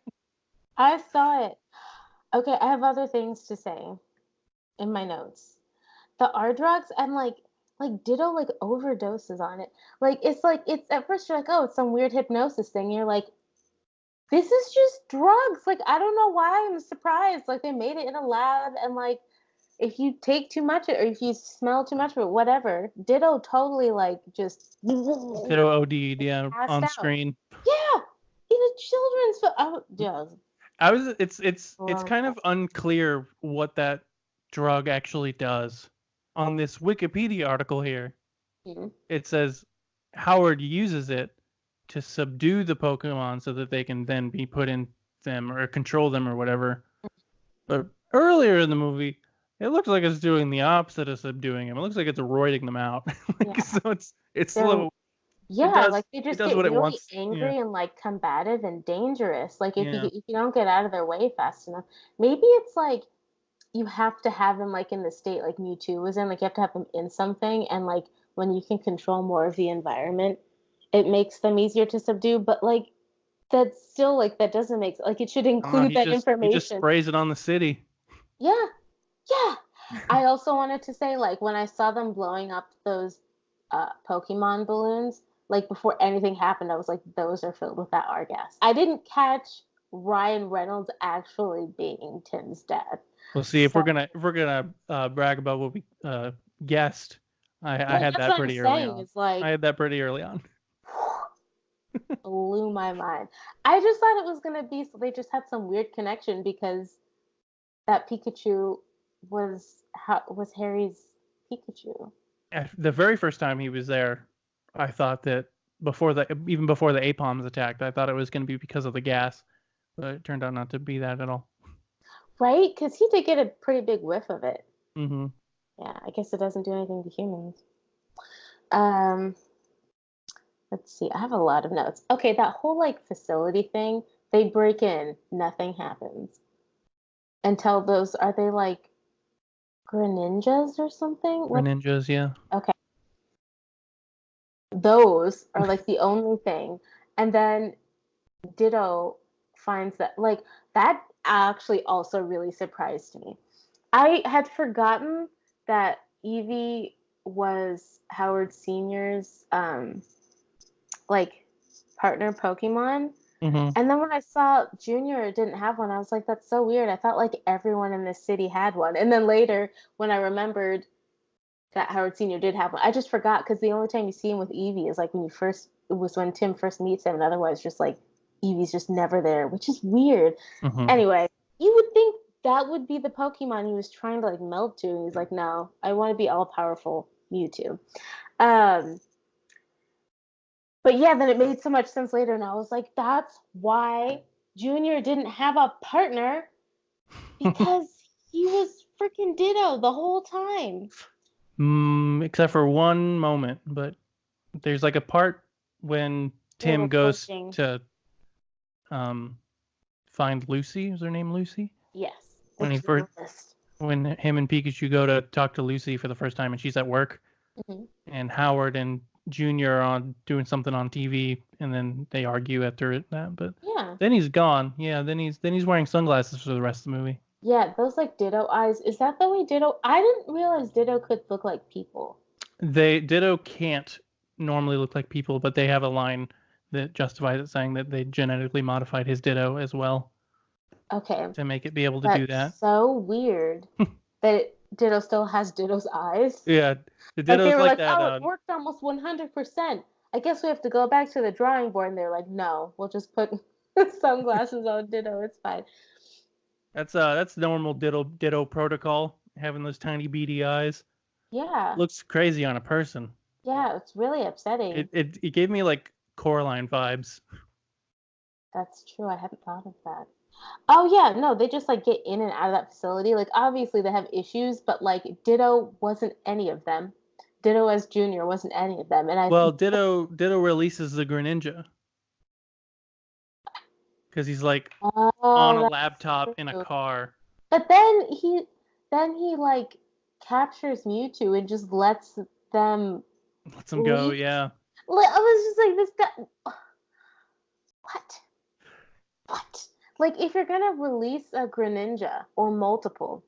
I saw it. Okay, I have other things to say in my notes. The R drugs and like Ditto like overdoses on it. Like it's at first you're like, oh, it's some weird hypnosis thing. You're like, this is just drugs. Like I don't know why I'm surprised. Like they made it in a lab and like if you take too much or if you smell too much or whatever, Ditto totally like just
Ditto OD'd, yeah, on screen.
Yeah. In a children's film. Yeah.
It's kind of unclear what that drug actually does. On this Wikipedia article here, it says Howard uses it to subdue the Pokemon so that they can then be put in them or control them or whatever. But earlier in the movie, it looks like it's doing the opposite of subduing them. It looks like it's roiding them out. So it's slow.
Yeah, like they just get really angry
yeah.
and like combative and dangerous. Like if you don't get out of their way fast enough, maybe it's like you have to have them like in the state like Mewtwo was in. Like you have to have them in something, and like when you can control more of the environment, it makes them easier to subdue. But like that's still like that doesn't make like it should include that information.
He just sprays it on the city.
Yeah, yeah. I also wanted to say, like, when I saw them blowing up those Pokemon balloons, like, before anything happened, I was like, those are filled with that R gas. I didn't catch Ryan Reynolds actually being Tim's dad.
We'll see if
So,
we're gonna brag about what we guessed. I
well,
had
that's
that
what I'm
pretty early
saying.
on.
Is like,
I had that pretty early on.
blew my mind. I just thought it was gonna be, so they just had some weird connection because that Pikachu was Harry's Pikachu.
The very first time he was there, I thought that before even before the Apoms attacked, I thought it was going to be because of the gas, but it turned out not to be that at all.
Right? Because he did get a pretty big whiff of it.
Mm-hmm.
Yeah, I guess it doesn't do anything to humans. Um, let's see. I have a lot of notes. Okay, that whole like facility thing, they break in, nothing happens. Until those, are they like Greninjas or something?
Ninjas, yeah.
Okay. Those are like the only thing. And then Ditto finds that, like, that actually also really surprised me. I had forgotten that Eevee was Howard Sr.'s like partner Pokemon.
Mm-hmm.
And then when I saw Junior didn't have one, I was like, that's so weird. I thought like everyone in this city had one. And then later, when I remembered that Howard Sr. did have one, I just forgot because the only time you see him with Eevee is like when Tim first meets him, and otherwise just like Eevee's just never there, which is weird.
Mm-hmm.
Anyway, you would think that would be the Pokemon he was trying to like meld to, and he's like, no, I want to be all powerful Mewtwo. But yeah, then it made so much sense later, and I was like, that's why Junior didn't have a partner, because he was freaking Ditto the whole time.
Except for one moment, but there's like a part when Tim goes to find Lucy. Is her name Lucy?
Yes.
When him and Pikachu go to talk to Lucy for the first time, and she's at work, and Howard and Junior are on doing something on TV, and then they argue after that. But
yeah,
then he's gone. Yeah, then he's wearing sunglasses for the rest of the movie.
Yeah, those like Ditto eyes. Is that the way Ditto? I didn't realize Ditto could look like people.
Ditto can't normally look like people, but they have a line that justifies it, saying that they genetically modified his Ditto as well.
Okay.
To make it be able to do that.
So weird that Ditto still has Ditto's eyes.
Yeah, the Ditto's
like they were like
that.
Oh, it worked almost 100%. I guess we have to go back to the drawing board, and they're like, no, we'll just put sunglasses on Ditto. It's fine.
That's normal Ditto protocol, having those tiny beady eyes.
Yeah.
Looks crazy on a person.
Yeah, it's really upsetting.
It gave me like Coraline vibes.
That's true. I hadn't thought of that. Oh yeah, no, they just like get in and out of that facility. Like obviously they have issues, but like Ditto wasn't any of them. Ditto as Junior wasn't any of them. And
Ditto releases the Greninja. Because he's like on a laptop in a car.
But then he like captures Mewtwo and just lets him
go, yeah.
I was just like, this guy, what? Like, if you're gonna release a Greninja or multiple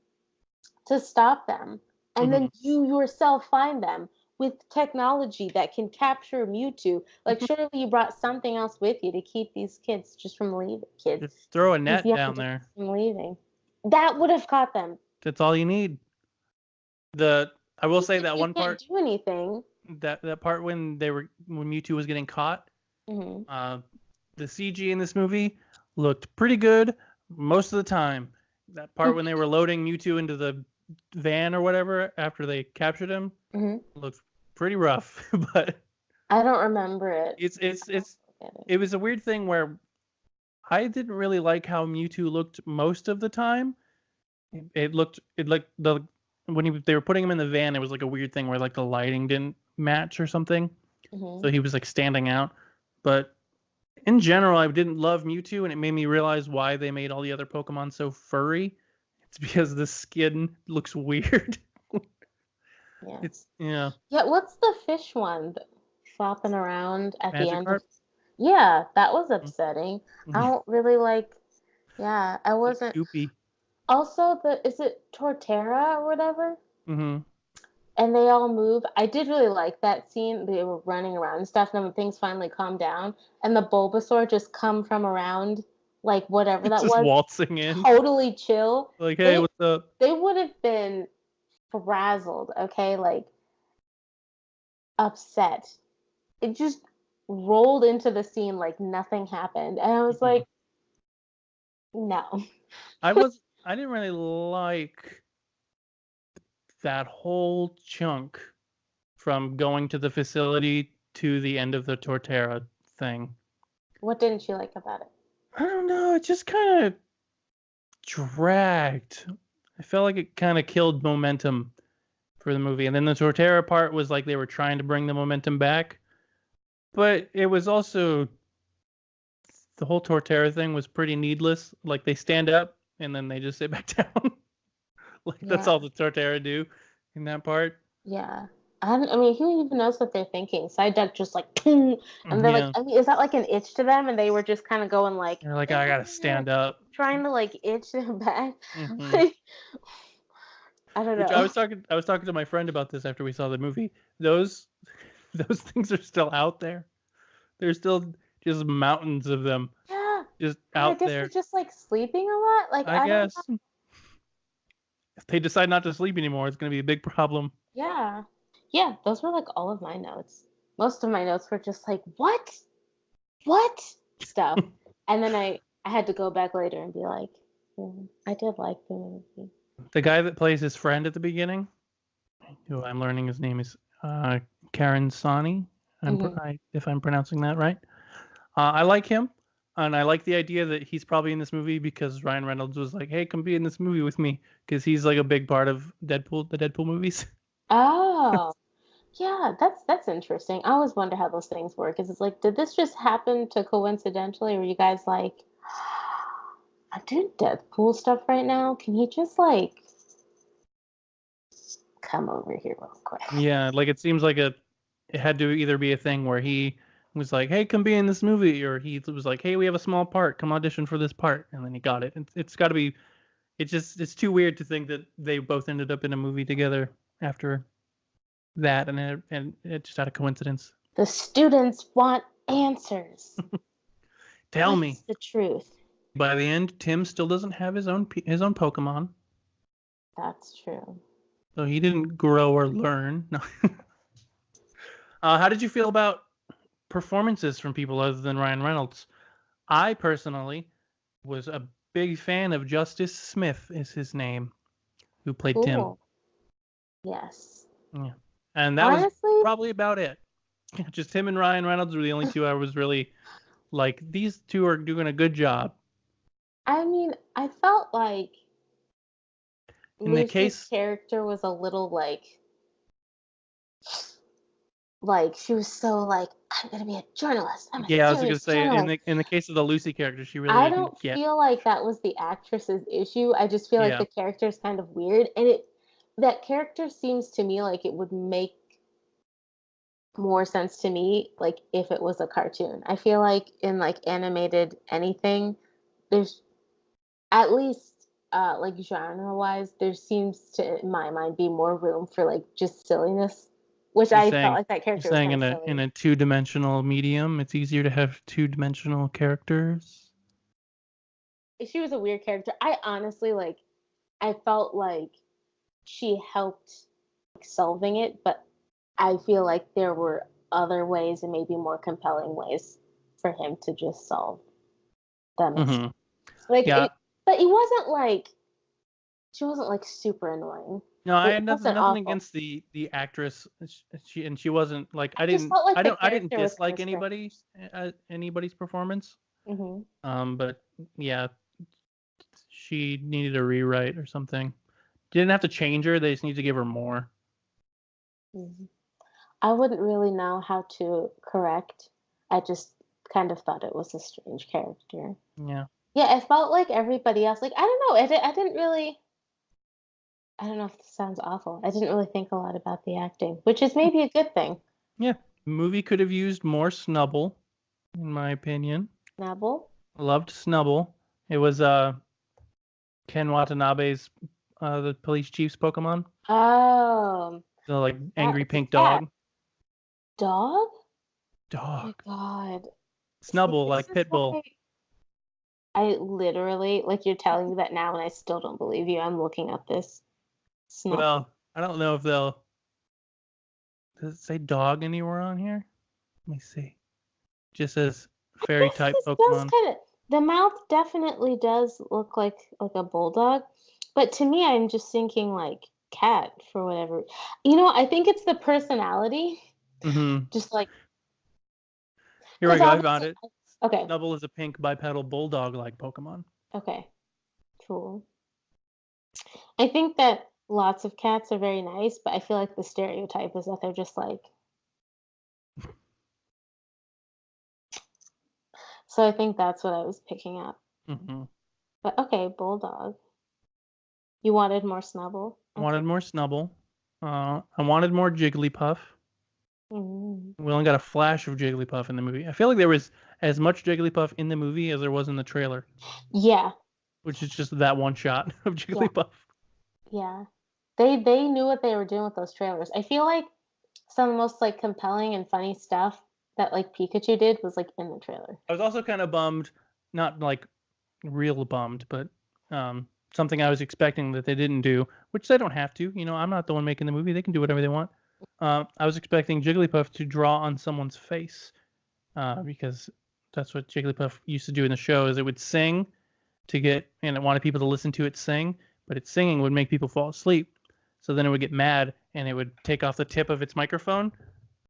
to stop them, and then you yourself find them with technology that can capture Mewtwo, like surely you brought something else with you to keep these kids just from leaving.
Just throw a net down there.
From leaving. That would have caught them.
That's all you need. I will say that one part.
Can't do anything.
That part when Mewtwo was getting caught. The CG in this movie looked pretty good most of the time. That part when they were loading Mewtwo into the van or whatever after they captured him looked pretty rough. But
I don't remember it.
It was a weird thing where I didn't really like how Mewtwo looked most of the time. They were putting him in the van, it was like a weird thing where like the lighting didn't match or something. So he was like standing out. But in general, I didn't love Mewtwo, and it made me realize why they made all the other Pokemon so furry. It's because the skin looks weird.
Yeah. Yeah, what's the fish one flopping around at the end? Yeah, that was upsetting. I don't really like. Yeah, I wasn't.
Goopy.
Also, is it Torterra or whatever?
Mm-hmm.
And they all move. I did really like that scene. They were running around and stuff, and then things finally calmed down, and the Bulbasaur just come from around, like whatever that
Just
was,
waltzing in.
totally chill.
Like, hey, what's up?
They would have been frazzled, okay, like upset. It just rolled into the scene like nothing happened, and I was
Mhm.
like, no.
I didn't really like that whole chunk from going to the facility to the end of the Torterra thing.
What didn't you like about it?
I don't know. It just kind of dragged. I felt like it kind of killed momentum for the movie. And then the Torterra part was like they were trying to bring the momentum back. But it was also, the whole Torterra thing was pretty needless. Like they stand up and then they just sit back down. Like that's all the Torterra do in that part.
Yeah. I mean, who even knows what they're thinking? Psyduck just like, and they're like, I mean, is that like an itch to them? And they were just kind of going like,
they're like, I gotta stand up,
trying to like itch them back.
Mm-hmm.
Like, I don't know.
I was talking to my friend about this after we saw the movie. Those things are still out there. There's still just mountains of them.
Yeah.
Just out there.
I guess they're just like sleeping a lot. Like
I guess if they decide not to sleep anymore, it's gonna be a big problem.
Yeah. Yeah, those were like all of my notes. Most of my notes were just like, what stuff. And then I had to go back later and be like, I did like the movie.
The guy that plays his friend at the beginning, who I'm learning his name is Karen Sani, if I'm pronouncing that right. I like him, and I like the idea that he's probably in this movie because Ryan Reynolds was like, hey, come be in this movie with me, because he's like a big part of the Deadpool movies.
Oh. Yeah, that's interesting. I always wonder how those things work. Is it's like, did this just happen to coincidentally? Or were you guys like, I'm doing Deadpool stuff right now. Can he just like come over here real quick?
Yeah, like it seems like it had to either be a thing where he was like, hey, come be in this movie, or he was like, hey, we have a small part, come audition for this part, and then he got it. It's got to be. It's too weird to think that they both ended up in a movie together after that, and it just out of coincidence.
The students want answers.
Tell me
the truth.
By the end, Tim still doesn't have his own Pokemon.
That's true.
So he didn't grow or learn. No. How did you feel about performances from people other than Ryan Reynolds? I personally was a big fan of Justice Smith, is his name, who played Tim.
Yes.
Yeah. And that was probably about it. Just him and Ryan Reynolds were the only two I was really like, these two are doing a good job.
I mean, I felt like Lucy's character was a little like she was so like, I'm gonna be a journalist. I was gonna say
in the case of the Lucy character, she really
I don't feel like that was the actress's issue. I just feel like the character is kind of weird, and that character seems to me like it would make more sense to me like if it was a cartoon. I feel like in like animated anything, there's at least like genre wise, there seems to in my mind be more room for like just silliness, which I felt like that character was
saying
in
a two-dimensional medium, it's easier to have two-dimensional characters.
She was a weird character. I honestly I felt like she helped solving it, but I feel like there were other ways and maybe more compelling ways for him to just solve them.
Mm-hmm.
But he wasn't like, she wasn't like super annoying.
No, I had nothing against the actress. She wasn't like I didn't dislike anybody's performance.
Mm-hmm.
But yeah, she needed a rewrite or something. Didn't have to change her. They just need to give her more.
Mm-hmm. I wouldn't really know how to correct. I just kind of thought it was a strange character.
Yeah.
Yeah, it felt like everybody else. Like, I don't know. I didn't really. I don't know if this sounds awful. I didn't really think a lot about the acting, which is maybe a good thing.
Yeah. The movie could have used more Snubble, in my opinion.
Snubble?
Loved Snubble. It was Ken Watanabe's the police chief's Pokemon.
Oh,
The like angry
it's a
pink
cat.
dog.
Dog? Oh
Dog.
my god.
Snubbull,
See,
like
this is
Pitbull.
why I literally, like, you're telling me that now and I still don't believe you. I'm looking at this. Snub.
Well, I don't know if they'll. Does it say dog anywhere on here? Let me see. Just says fairy
This
type
does
Pokemon.
kind of, the mouth definitely does look like a bulldog, but to me, I'm just thinking like cat for whatever. I think it's the personality.
Mm-hmm.
Just like,
Here we
because
go. I found
obviously,
it.
okay,
Snubbull is a pink bipedal bulldog-like Pokemon.
okay, cool. I think that lots of cats are very nice, but I feel like the stereotype is that they're just like. So I think that's what I was picking up.
Mm-hmm.
But okay, bulldog. You wanted more Snubbull?
Wanted more Snubbull. I wanted more Jigglypuff.
Mm.
We only got a flash of Jigglypuff in the movie. I feel like there was as much Jigglypuff in the movie as there was in the trailer,
Yeah,
which is just that one shot of Jigglypuff.
yeah. They knew what they were doing with those trailers. I feel like some of the most like compelling and funny stuff that like Pikachu did was like in the trailer.
I was also kind of bummed, not like real bummed, but something I was expecting that they didn't do, which they don't have to. I'm not the one making the movie; they can do whatever they want. I was expecting Jigglypuff to draw on someone's face, because that's what Jigglypuff used to do in the show. Is it would sing and it wanted people to listen to it sing, but its singing would make people fall asleep. So then it would get mad and it would take off the tip of its microphone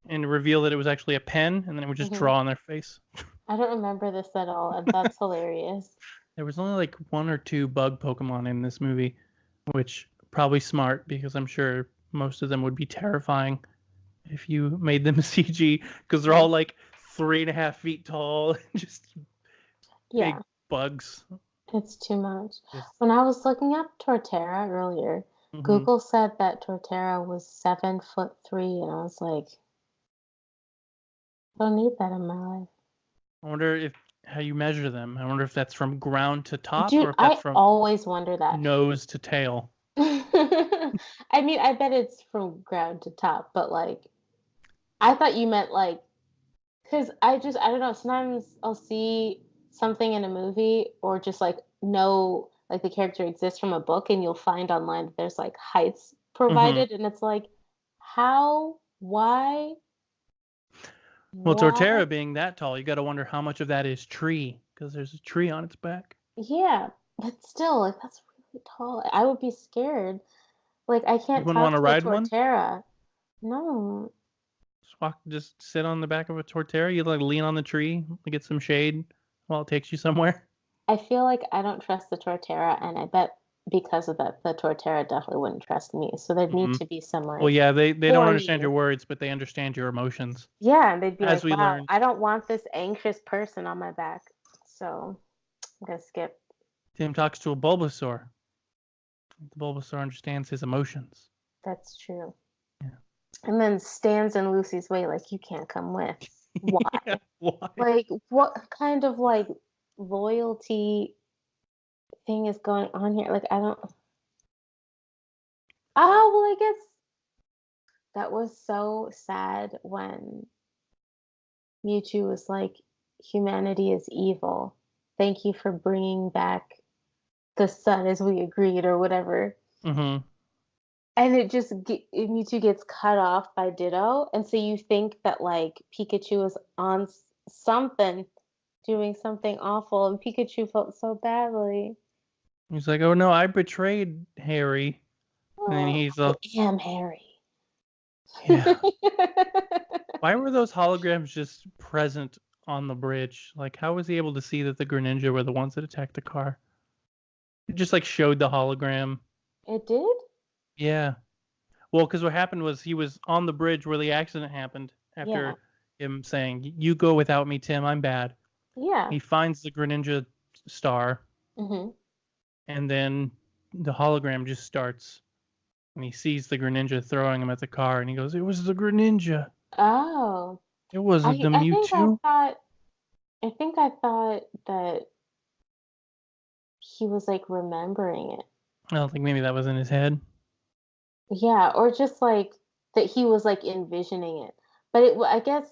and reveal that it was actually a pen, and then it would just draw on their face.
I don't remember this at all, and that's hilarious.
There was only like one or two bug Pokemon in this movie, which probably smart because I'm sure most of them would be terrifying if you made them CG because they're all like 3.5 feet tall, just
Yeah,
big bugs.
it's too much.
Yes.
When I was looking up Torterra earlier,
Mhm.
Google said that Torterra was 7'3", and I was like, I don't need that in my life.
I wonder how you measure them. I wonder if that's from ground to top
Dude,
or if that's
I
from
always wonder that.
nose to tail.
I mean, I bet it's from ground to top, but like, I thought you meant like, because I don't know, sometimes I'll see something in a movie or just like know like the character exists from a book and you'll find online that there's like heights provided and it's like, how, why,
Well,
why?
Torterra being that tall, you got to wonder how much of that is tree because there's a tree on its back.
Yeah, but still, like, that's really tall. I would be scared. Like, I
You
can't
wouldn't
talk
want to
to a
ride one?
Torterra. No.
Just sit on the back of a Torterra. You like lean on the tree, get some shade while it takes you somewhere.
I feel like I don't trust the Torterra, and I bet because of that, the Torterra definitely wouldn't trust me. So there'd need to be some
Well,
like,
yeah, they don't
for
understand
you.
your words, but they understand your emotions.
Yeah, and they'd be
As
like,
we
wow,
learned.
I don't want this anxious person on my back. So I'm gonna skip.
Tim talks to a Bulbasaur. The Bulbasaur understands his emotions.
That's true.
Yeah.
And then stands in Lucy's way, like, you can't come with. Why?
Yeah, why?
Like, what kind of like loyalty thing is going on here? Like, I don't. Oh, well, I guess that was so sad when Mewtwo was like, humanity is evil. Thank you for bringing back the sun as we agreed, or whatever.
Mm-hmm.
And Mewtwo gets cut off by Ditto, and so you think that like Pikachu is on something, doing something awful, and Pikachu felt so badly.
He's like, oh no, I betrayed Harry. And then
Oh,
he's
I
like,
am Harry.
yeah. Why were those holograms just present on the bridge? Like, how was he able to see that the Greninja were the ones that attacked the car? It just like showed the hologram.
It did?
Yeah. Well, because what happened was he was on the bridge where the accident happened
Yeah.
after him saying, "You go without me, Tim. I'm bad."
Yeah.
He finds the Greninja star,
Mm-hmm.
and then the hologram just starts, and he sees the Greninja throwing him at the car, and he goes, "It was the Greninja.
Oh.
It wasn't the
I think I
Mewtwo."
thought that he was like remembering it.
I don't think maybe that was in his head.
Yeah, or just like that he was like envisioning it. But I guess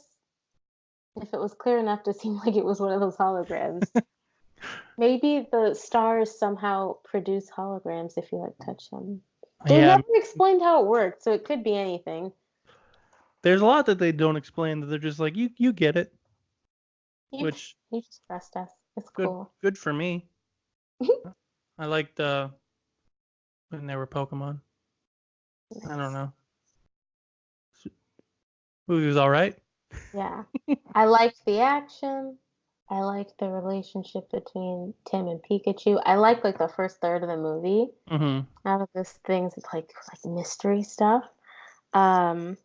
if it was clear enough to seem like it was one of those holograms, maybe the stars somehow produce holograms if you like touch them. They
Yeah,
never explained how it worked, so it could be anything.
there's a lot that they don't explain that they're just like you get it, which
You just trust us. It's
good
cool.
good for me. I liked when there were Pokemon. I don't know. Movie was all right.
Yeah. I liked the action. I liked the relationship between Tim and Pikachu. I liked like the first third of the movie.
Mm-hmm.
Out of those things, it's like mystery stuff. Um,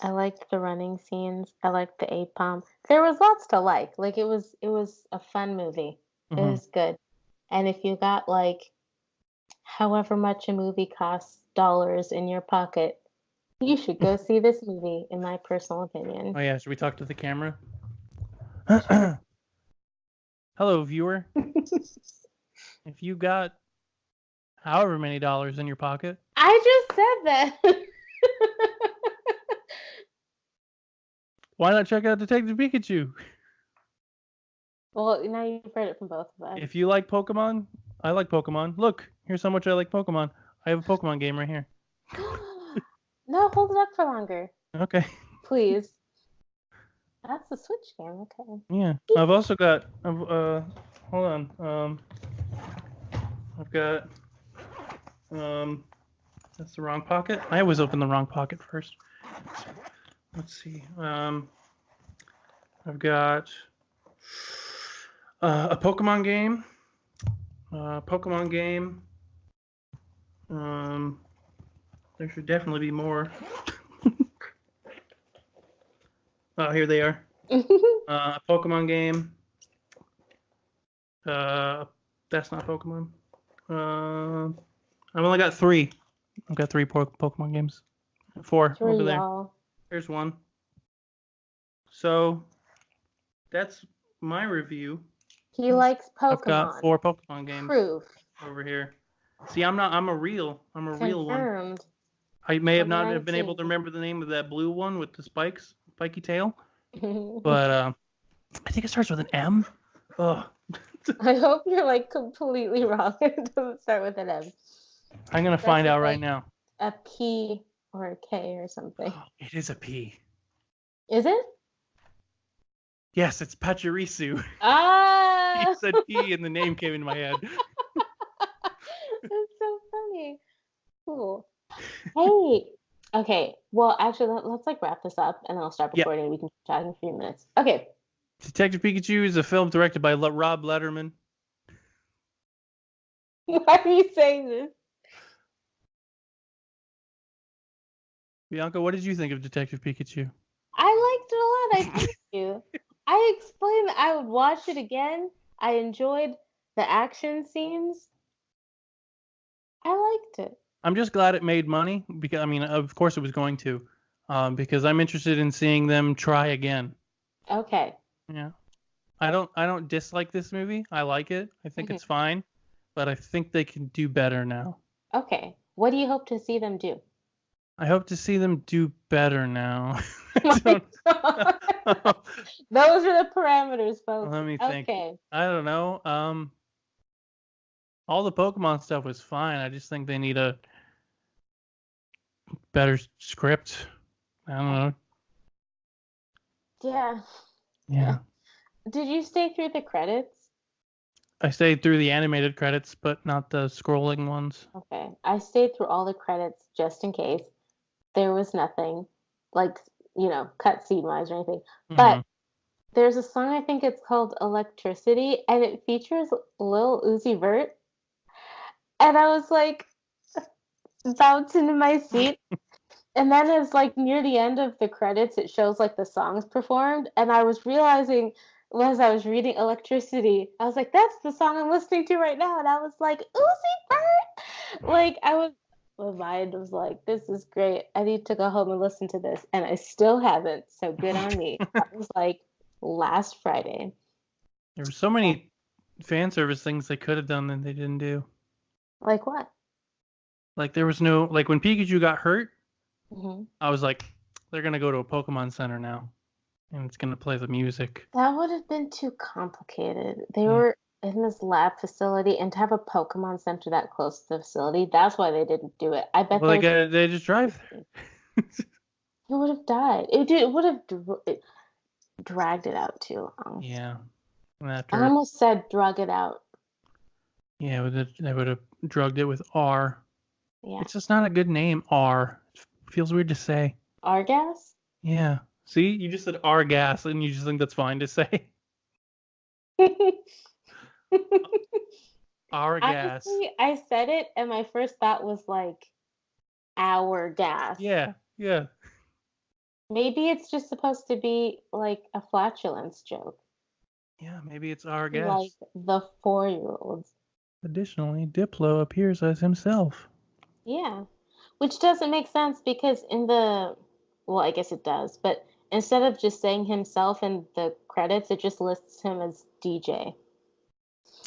I liked the running scenes. I liked the APOM. There was lots to like. Like it was a fun movie. It
Mm-hmm.
was good. And if you got like however much a movie costs dollars in your pocket, you should go see this movie, in my personal opinion.
Oh yeah, should we talk to the camera? Hello, viewer. If you got however many dollars in your pocket,
I just said that.
why not check out Detective Pikachu?
Well, now you've heard it from both of us.
If you like Pokemon, I like Pokemon. Look, here's how much I like Pokemon. I have a Pokemon game right here.
No, hold it up for longer,
Okay.
please. That's the Switch game. Okay.
Yeah. I've also got hold on. I've got that's the wrong pocket. I always open the wrong pocket first. Let's see. I've got a Pokemon game. Pokemon game. There should definitely be more. Oh, here they are. A Pokemon game. That's not Pokemon. I've only got 3. I've got 3 Pokemon games. 4
Three,
over there.
y'all.
There's 1. So that's my review.
He likes Pokemon.
I've got 4 Pokemon games
Proof.
over here. See, I'm a real one.
Confirmed.
I may have not
COVID-19.
been able to remember the name of that blue one with the spiky tail, but I think it starts with an M. Oh,
I hope you're like completely wrong. It doesn't start with an M.
I'm gonna find out right now.
A P or a K or something.
It is a P.
Is it?
Yes, it's Pachirisu.
Ah!
You said P and the name came into my head.
That's so funny. Cool. Hey. Okay. Well, actually, let's like wrap this up, and then I'll start recording. We can keep talking in a few minutes. Okay.
Detective Pikachu is a film directed by Rob Letterman.
Why are you saying this?
Bianca, what did you think of Detective Pikachu?
I liked it a lot. I thank you. I explained that I would watch it again. I enjoyed the action scenes. I liked it.
I'm just glad it made money because I mean, of course, it was going to, because I'm interested in seeing them try again.
Okay.
Yeah, I don't dislike this movie. I like it. I think it's fine, but I think they can do better now.
Okay. What do you hope to see them do?
I hope to see them do better now.
Oh my God. Those are the parameters, folks.
Let me think.
Okay.
I don't know. All the Pokemon stuff was fine. I just think they need a better script. I don't know.
Yeah.
Yeah.
Did you stay through the credits?
I stayed through the animated credits, but not the scrolling ones.
Okay. I stayed through all the credits just in case. There was nothing like, cutscene wise or anything. But there's a song, I think it's called Electricity, and it features Lil Uzi Vert. And I was like bouncing in my seat. And then as like near the end of the credits, it shows like the songs performed. And I was realizing as I was reading Electricity, I was like, that's the song I'm listening to right now. And I was like, Uzi Vert! Like my mind was like, this is great. I need to go home and listen to this. And I still haven't. So good on me. That was like last Friday.
There were so many fan service things they could have done that they didn't do.
Like what?
Like there was no like when Pikachu got hurt,
Hmm.
I was like, they're gonna go to a Pokemon Center now, and it's gonna play the music.
That would have been too complicated. They
Yeah.
were in this lab facility, and to have a Pokemon Center that close to the facility, that's why they didn't do it. I bet
Well, they just drive there.
he would have died. It would have dragged it out too long.
Yeah. And
I
after,
almost said drug it out.
yeah, they would have drugged it with R.
Yeah.
It's just not a good name, R. It feels weird to say.
Argas?
Yeah. See, you just said R gas, and you just think that's fine to say. R gas.
Honestly, I said it, and my first thought was like hour gas.
Yeah. Yeah.
Maybe it's just supposed to be like a flatulence joke.
Yeah. Maybe it's R gas.
Like the 4-year-olds.
Additionally, Diplo appears as himself.
Yeah. Which doesn't make sense because well, I guess it does, but instead of just saying himself in the credits, it just lists him as DJ.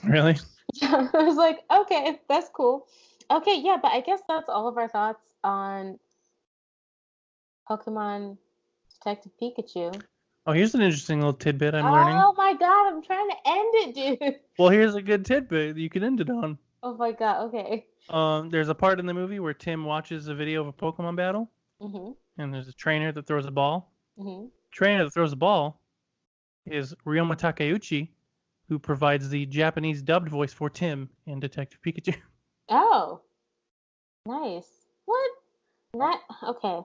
Really?
I was like, okay, that's cool. Okay, yeah, but I guess that's all of our thoughts on Pokemon Detective Pikachu.
Oh, here's an interesting little tidbit I'm learning.
Oh my god, I'm trying to end it, dude.
Well, here's a good tidbit you can end it on.
Oh my god, okay.
There's a part in the movie where Tim watches a video of a Pokemon battle,
Mhm.
and there's a trainer that throws a ball.
Mhm.
Trainer that throws the ball is Ryoma Takeuchi, who provides the Japanese dubbed voice for Tim in Detective Pikachu.
Oh. Nice. What? That okay.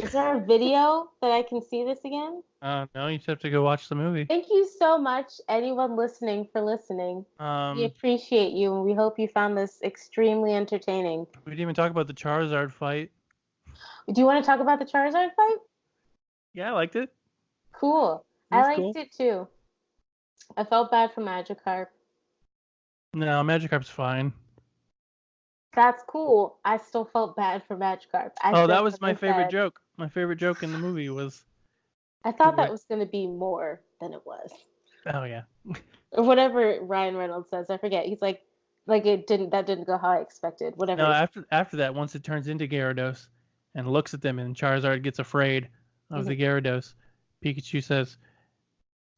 Is there a video that I can see this again?
No, you just have to go watch the movie.
Thank you so much, anyone listening, for listening. We appreciate you, and we hope you found this extremely entertaining.
We didn't even talk about the Charizard fight.
Do you want to talk about the Charizard fight?
Yeah, I liked it.
Cool.
It was
I liked
cool.
it too. I felt bad for Magikarp.
No, Magikarp's fine.
That's cool. I still felt bad for Magikarp.
That was my favorite joke. My favorite joke in the movie was...
I thought that was going to be more than it was.
Oh, yeah.
Or whatever Ryan Reynolds says. I forget. He's like that didn't go how I expected. Whatever.
No, after that, once it turns into Gyarados and looks at them and Charizard gets afraid of the Gyarados, Pikachu says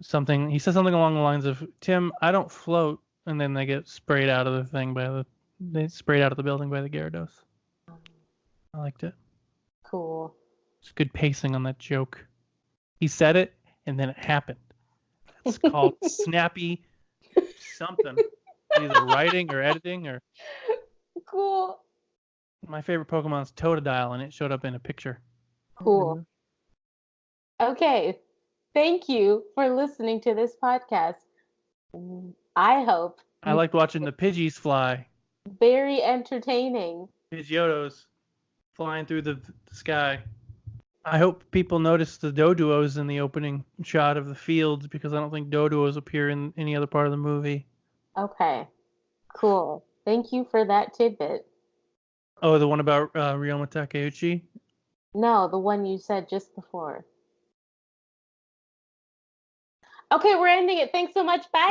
something. He says something along the lines of, "Tim, I don't float," and then they get sprayed out of the thing they sprayed out of the building by the Gyarados. I liked it.
Cool.
It's good pacing on that joke. He said it and then it happened. It's called snappy something. Either writing or editing or.
Cool.
My favorite Pokemon is Totodile, and it showed up in a picture.
Cool. Okay. Thank you for listening to this podcast. I hope.
I liked watching the Pidgeys fly.
Very entertaining.
Pidgeotos flying through the sky. I hope people notice the Doduos in the opening shot of the fields because I don't think Doduos appear in any other part of the movie.
Okay. Cool. Thank you for that tidbit.
Oh, the one about Ryoma Takeuchi?
No, the one you said just before. Okay, we're ending it. Thanks so much. Bye.